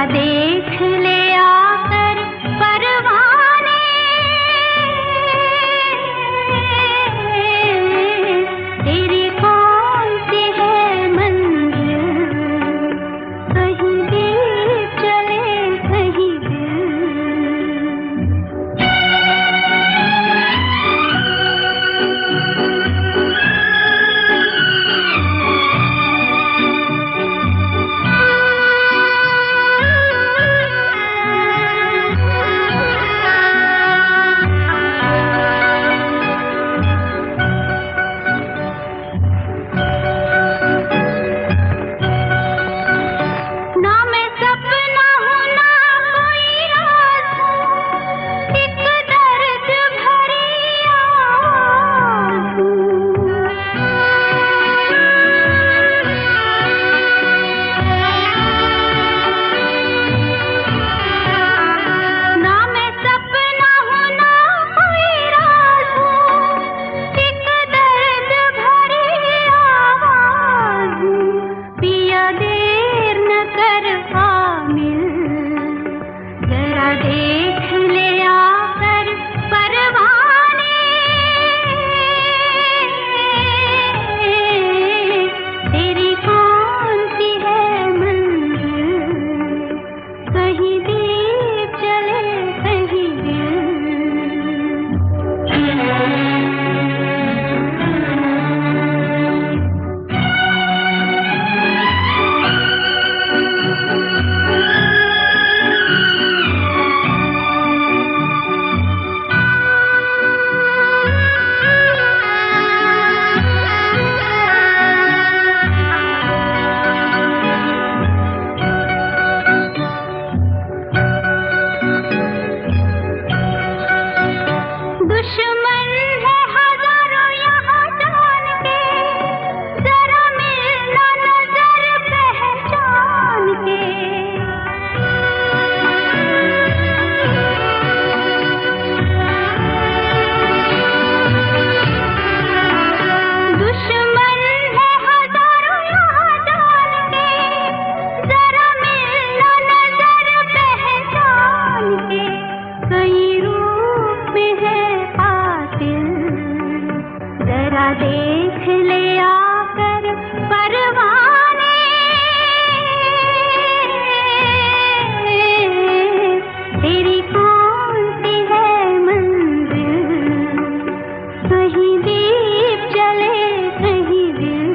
देख ले आकर परवाने, तेरी कौन सी है मंजिल, कहीं दिल चले कहीं दिल। ना मैं सपना हूँ ना कोई रात, एक दर्द भरी आवाज़ हूँ। ना मैं सपना हूँ ना कोई रात हूँ, एक दर्द भरी आवाज़ हूँ। पिया देर न कर आमिल, जरा देख ले आकर परवाने, तेरी कौन सी है मंजिल, कहीं दीप चले कहीं दिल। दुश्मन है हजारों यहाँ जान के, जरा मिलना नजर पहचान के। दुश्मन है हजारों यहाँ जान के, जरा मिलना नजर पहचान के। कई रूप में है कातिल, जरा देख ले आकर परवाने, तेरी कौन सी है मंजिल, कहीं दीप जले कहीं दिल।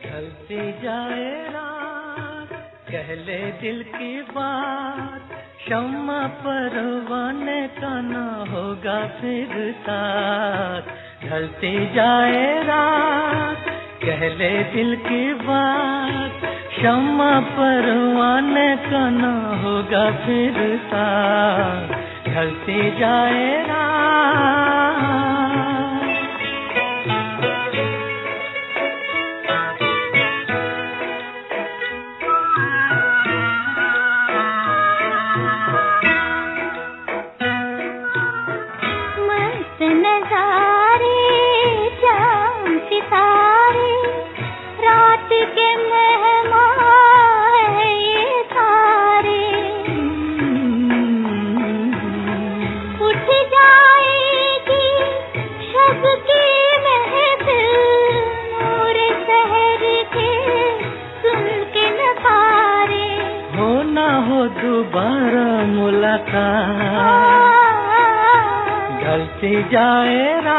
ढलती जाए रात, कह ले दिल की बात, शम्मा परवाने का ना होगा फिर साथ। ढलती जाए रात, कह ले दिल की बात, शम्मा परवाने का ना होगा फिर साथ। ढलती जाए रात। मस्त नजारे, चांद सितारे, रात के मेहमान हैं ये सारे। उठ जाएगी शब की महफिल, नूर शहर के सुन के नकारे। हो ना हो दोबारा मुलाकात, ढलती जाए रात।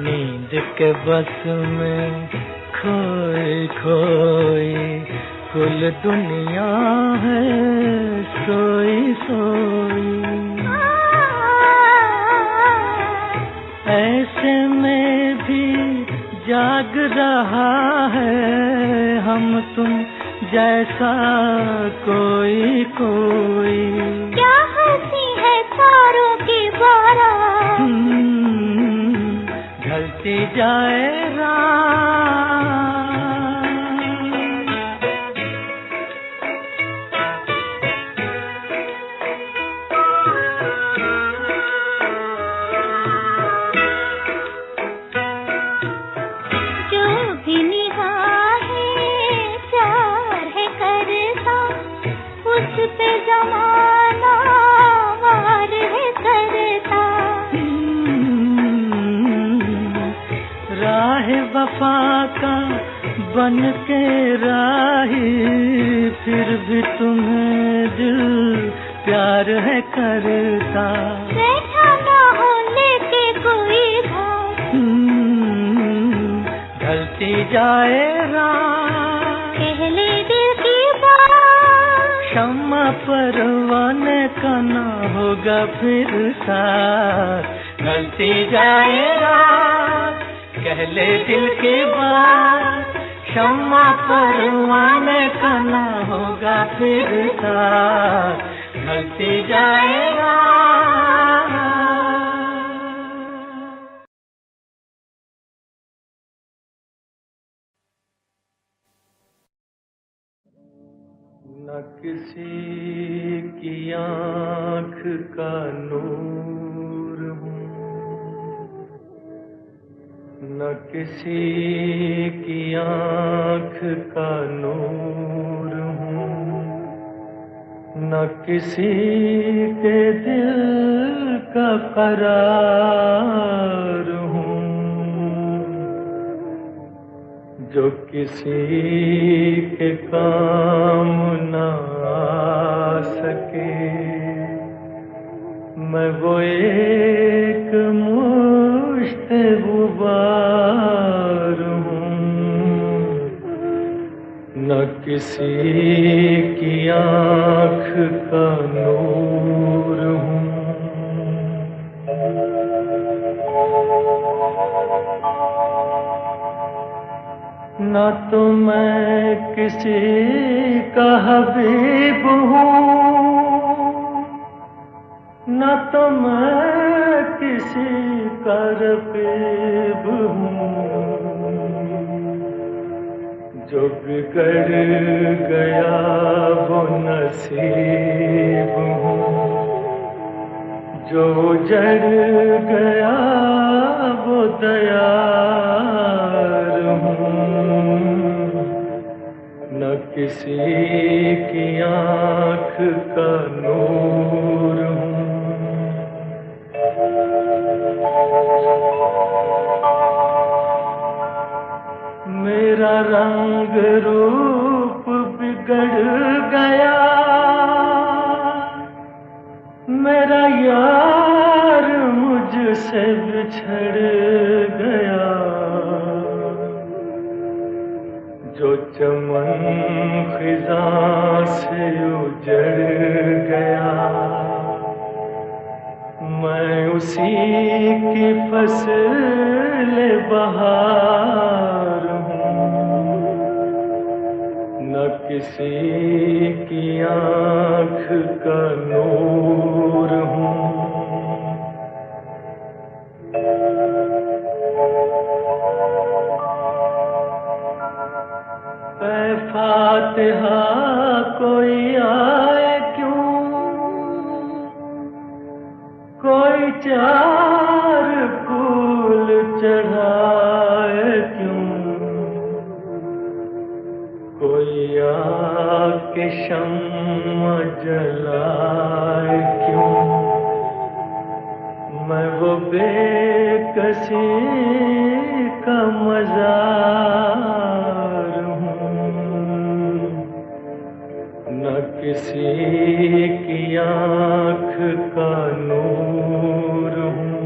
नींद के बस में खोई खोई कुल दुनिया है सोई सोई। ऐसे में भी जाग रहा है हम तुम जैसा कोई कोई। क्या हंसी है तारों की बारात, ढलती जाए वफा का बन के राही, फिर भी तुम्हें दिल प्यार है करता। बैठा ना हो लेके कोई घाट, ढलती जाए रात, पहले दिल की बात। शम्मा परवाने का ना होगा फिर साथ, ढलती जाए रात, कहले दिल की बात। शम्मा परवाने का ना होगा फिर साथ, ढलती जाएगा। न किसी की आँख का नूर हूँ, न किसी की आँख का नूर हूँ, न किसी के दिल का करार हूँ, जो किसी के काम न आ सके। मैं वो एक मुश्त गुबार हूँ, न किसी की आँख का नूर हूँ। न तो मैं किसी का हबीब हूँ, न तो मैं किसी का रकीब हूँ, जो बिगड़ गया वो नसीब हूँ, जो जड़ गया वो दयार हूँ, न किसी की आँख का नूर हूँ। मेरा रंग रूप बिगड़ गया, मेरा यार मुझसे बिछड़ गया, जो चमन खिज़ां से उजड़ गया, मैं उसी की फसल बहार हूँ, न किसी की आँख का नूर हूँ। ऐ फातिहा कोई आए क्यों, कोई चार फूल चढ़ाए क्यों, कोई आके शम्मा जलाए क्यों। मैं वो बेकसी का मज़ार हूँ, न किसी की आँख का नूर हूँ।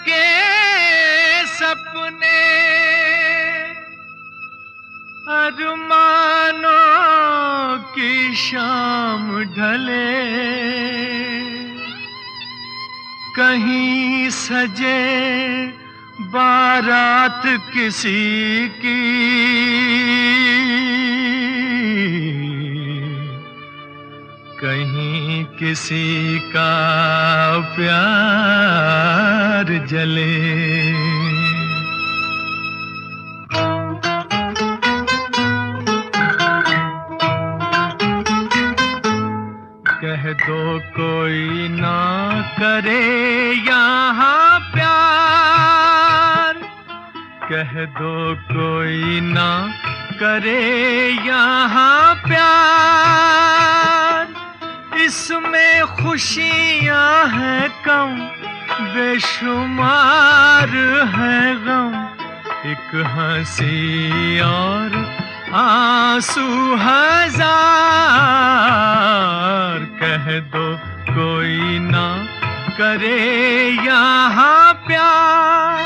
के सपने अरमानों की शाम ढले, कहीं सजे बारात किसी की, कहीं किसी का प्यार जले। कह दो कोई ना करे यहाँ प्यार, कह दो कोई ना करे यहाँ प्यार, इसमें खुशियाँ हैं कम बेशुमार है गम, एक हंसी और आंसू हजार। कह दो कोई ना करे यहाँ प्यार।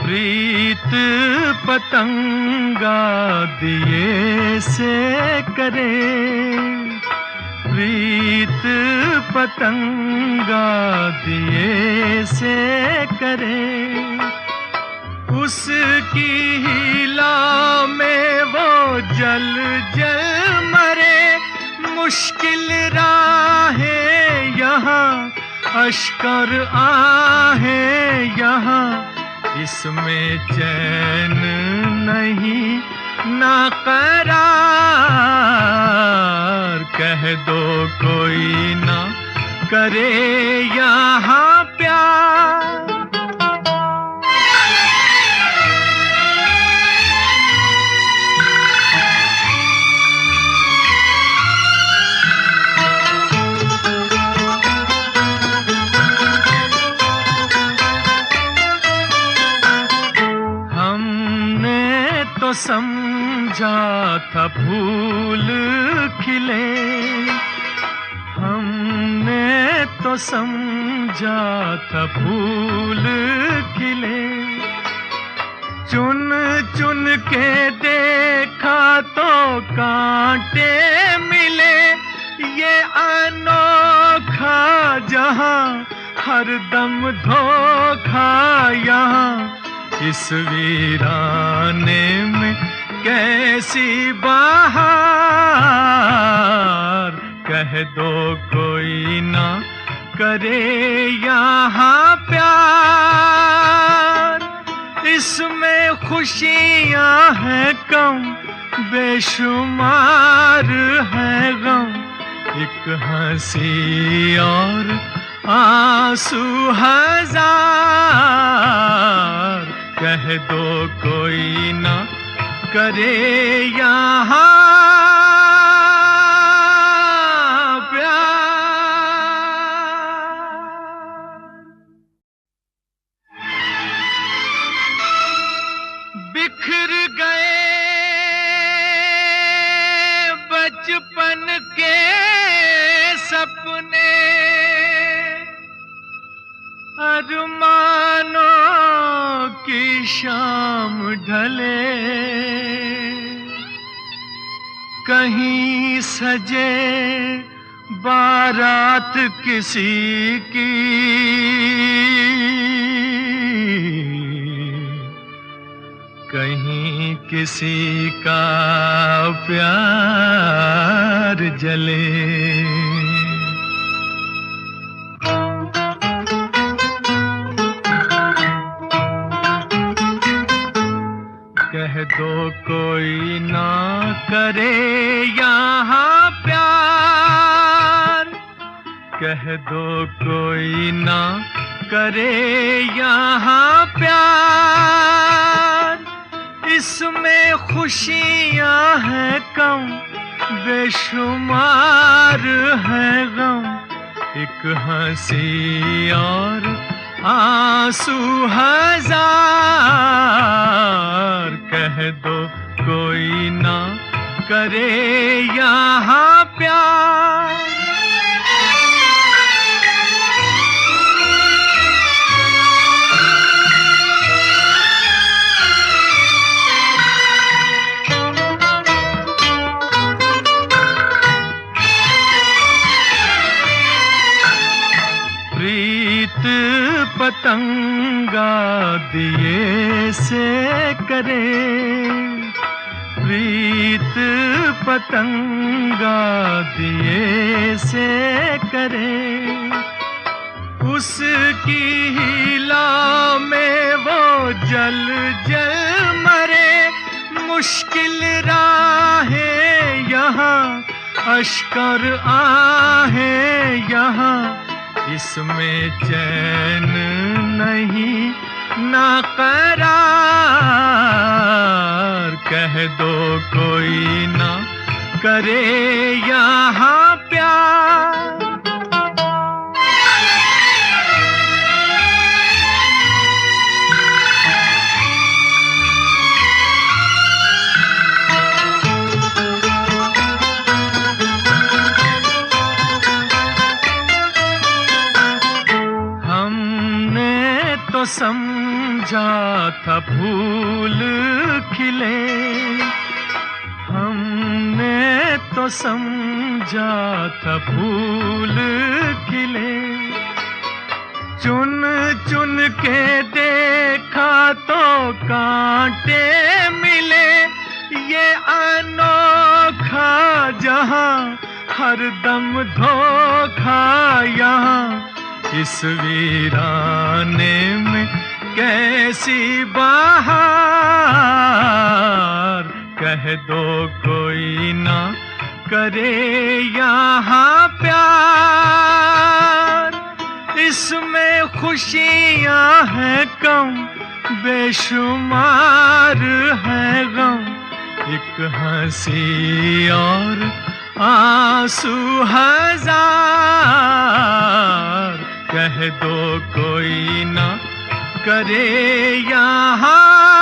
प्रीत पतंगा दिए से करे, प्रीत पतंगा दिए से करे, उसकी हिला में वो जल जल मरे। मुश्किल राहें यहाँ, अश्कर आहें यहाँ, इसमें चैन नहीं ना करार। कह दो कोई ना करे यहाँ प्यार। तो समझा था फूल खिले, हमने तो समझा था फूल खिले, चुन चुन के देखा तो कांटे मिले। ये अनोखा जहां हरदम धोखा यहाँ, इस वीराने में कैसी बहार। कह दो कोई ना करे यहाँ प्यार, इसमें खुशियाँ हैं कम बेशुमार है गम, एक हंसी और आंसू हजार। कह दो कोई ना करे यहाँ प्यार। बिखर गए बचपन के सपने, अरमानों की शाम ढले, कहीं सजे बारात किसी की, कहीं किसी का प्यार जले। कह दो कोई ना करे यहाँ प्यार, कह दो कोई ना करे यहाँ प्यार, इसमें खुशियाँ हैं कम बेशुमार है गम, एक हंसी और आंसू हजार। कह दो कोई ना करे यहाँ प्यार। प्रीत पतंगा दिए से करे, प्रीत पतंगा दिए से करे। उसकी हिला में वो जल जल मरे। मुश्किल राहें यहाँ, अश्कर आहें यहाँ, इसमें चैन नहीं ना करार। कह दो कोई ना करे यहाँ प्यार। तो समझा था फूल खिले, हमने तो समझा था फूल खिले। चुन चुन के देखा तो कांटे मिले। ये अनोखा जहां हरदम धोखा यहाँ। इस वीराने में कैसी बहार। कह दो कोई ना करे यहाँ प्यार। इसमें खुशियाँ हैं कम, बेशुमार है गम। एक हंसी और आंसू हजार। कह दो कोई ना करे यहाँ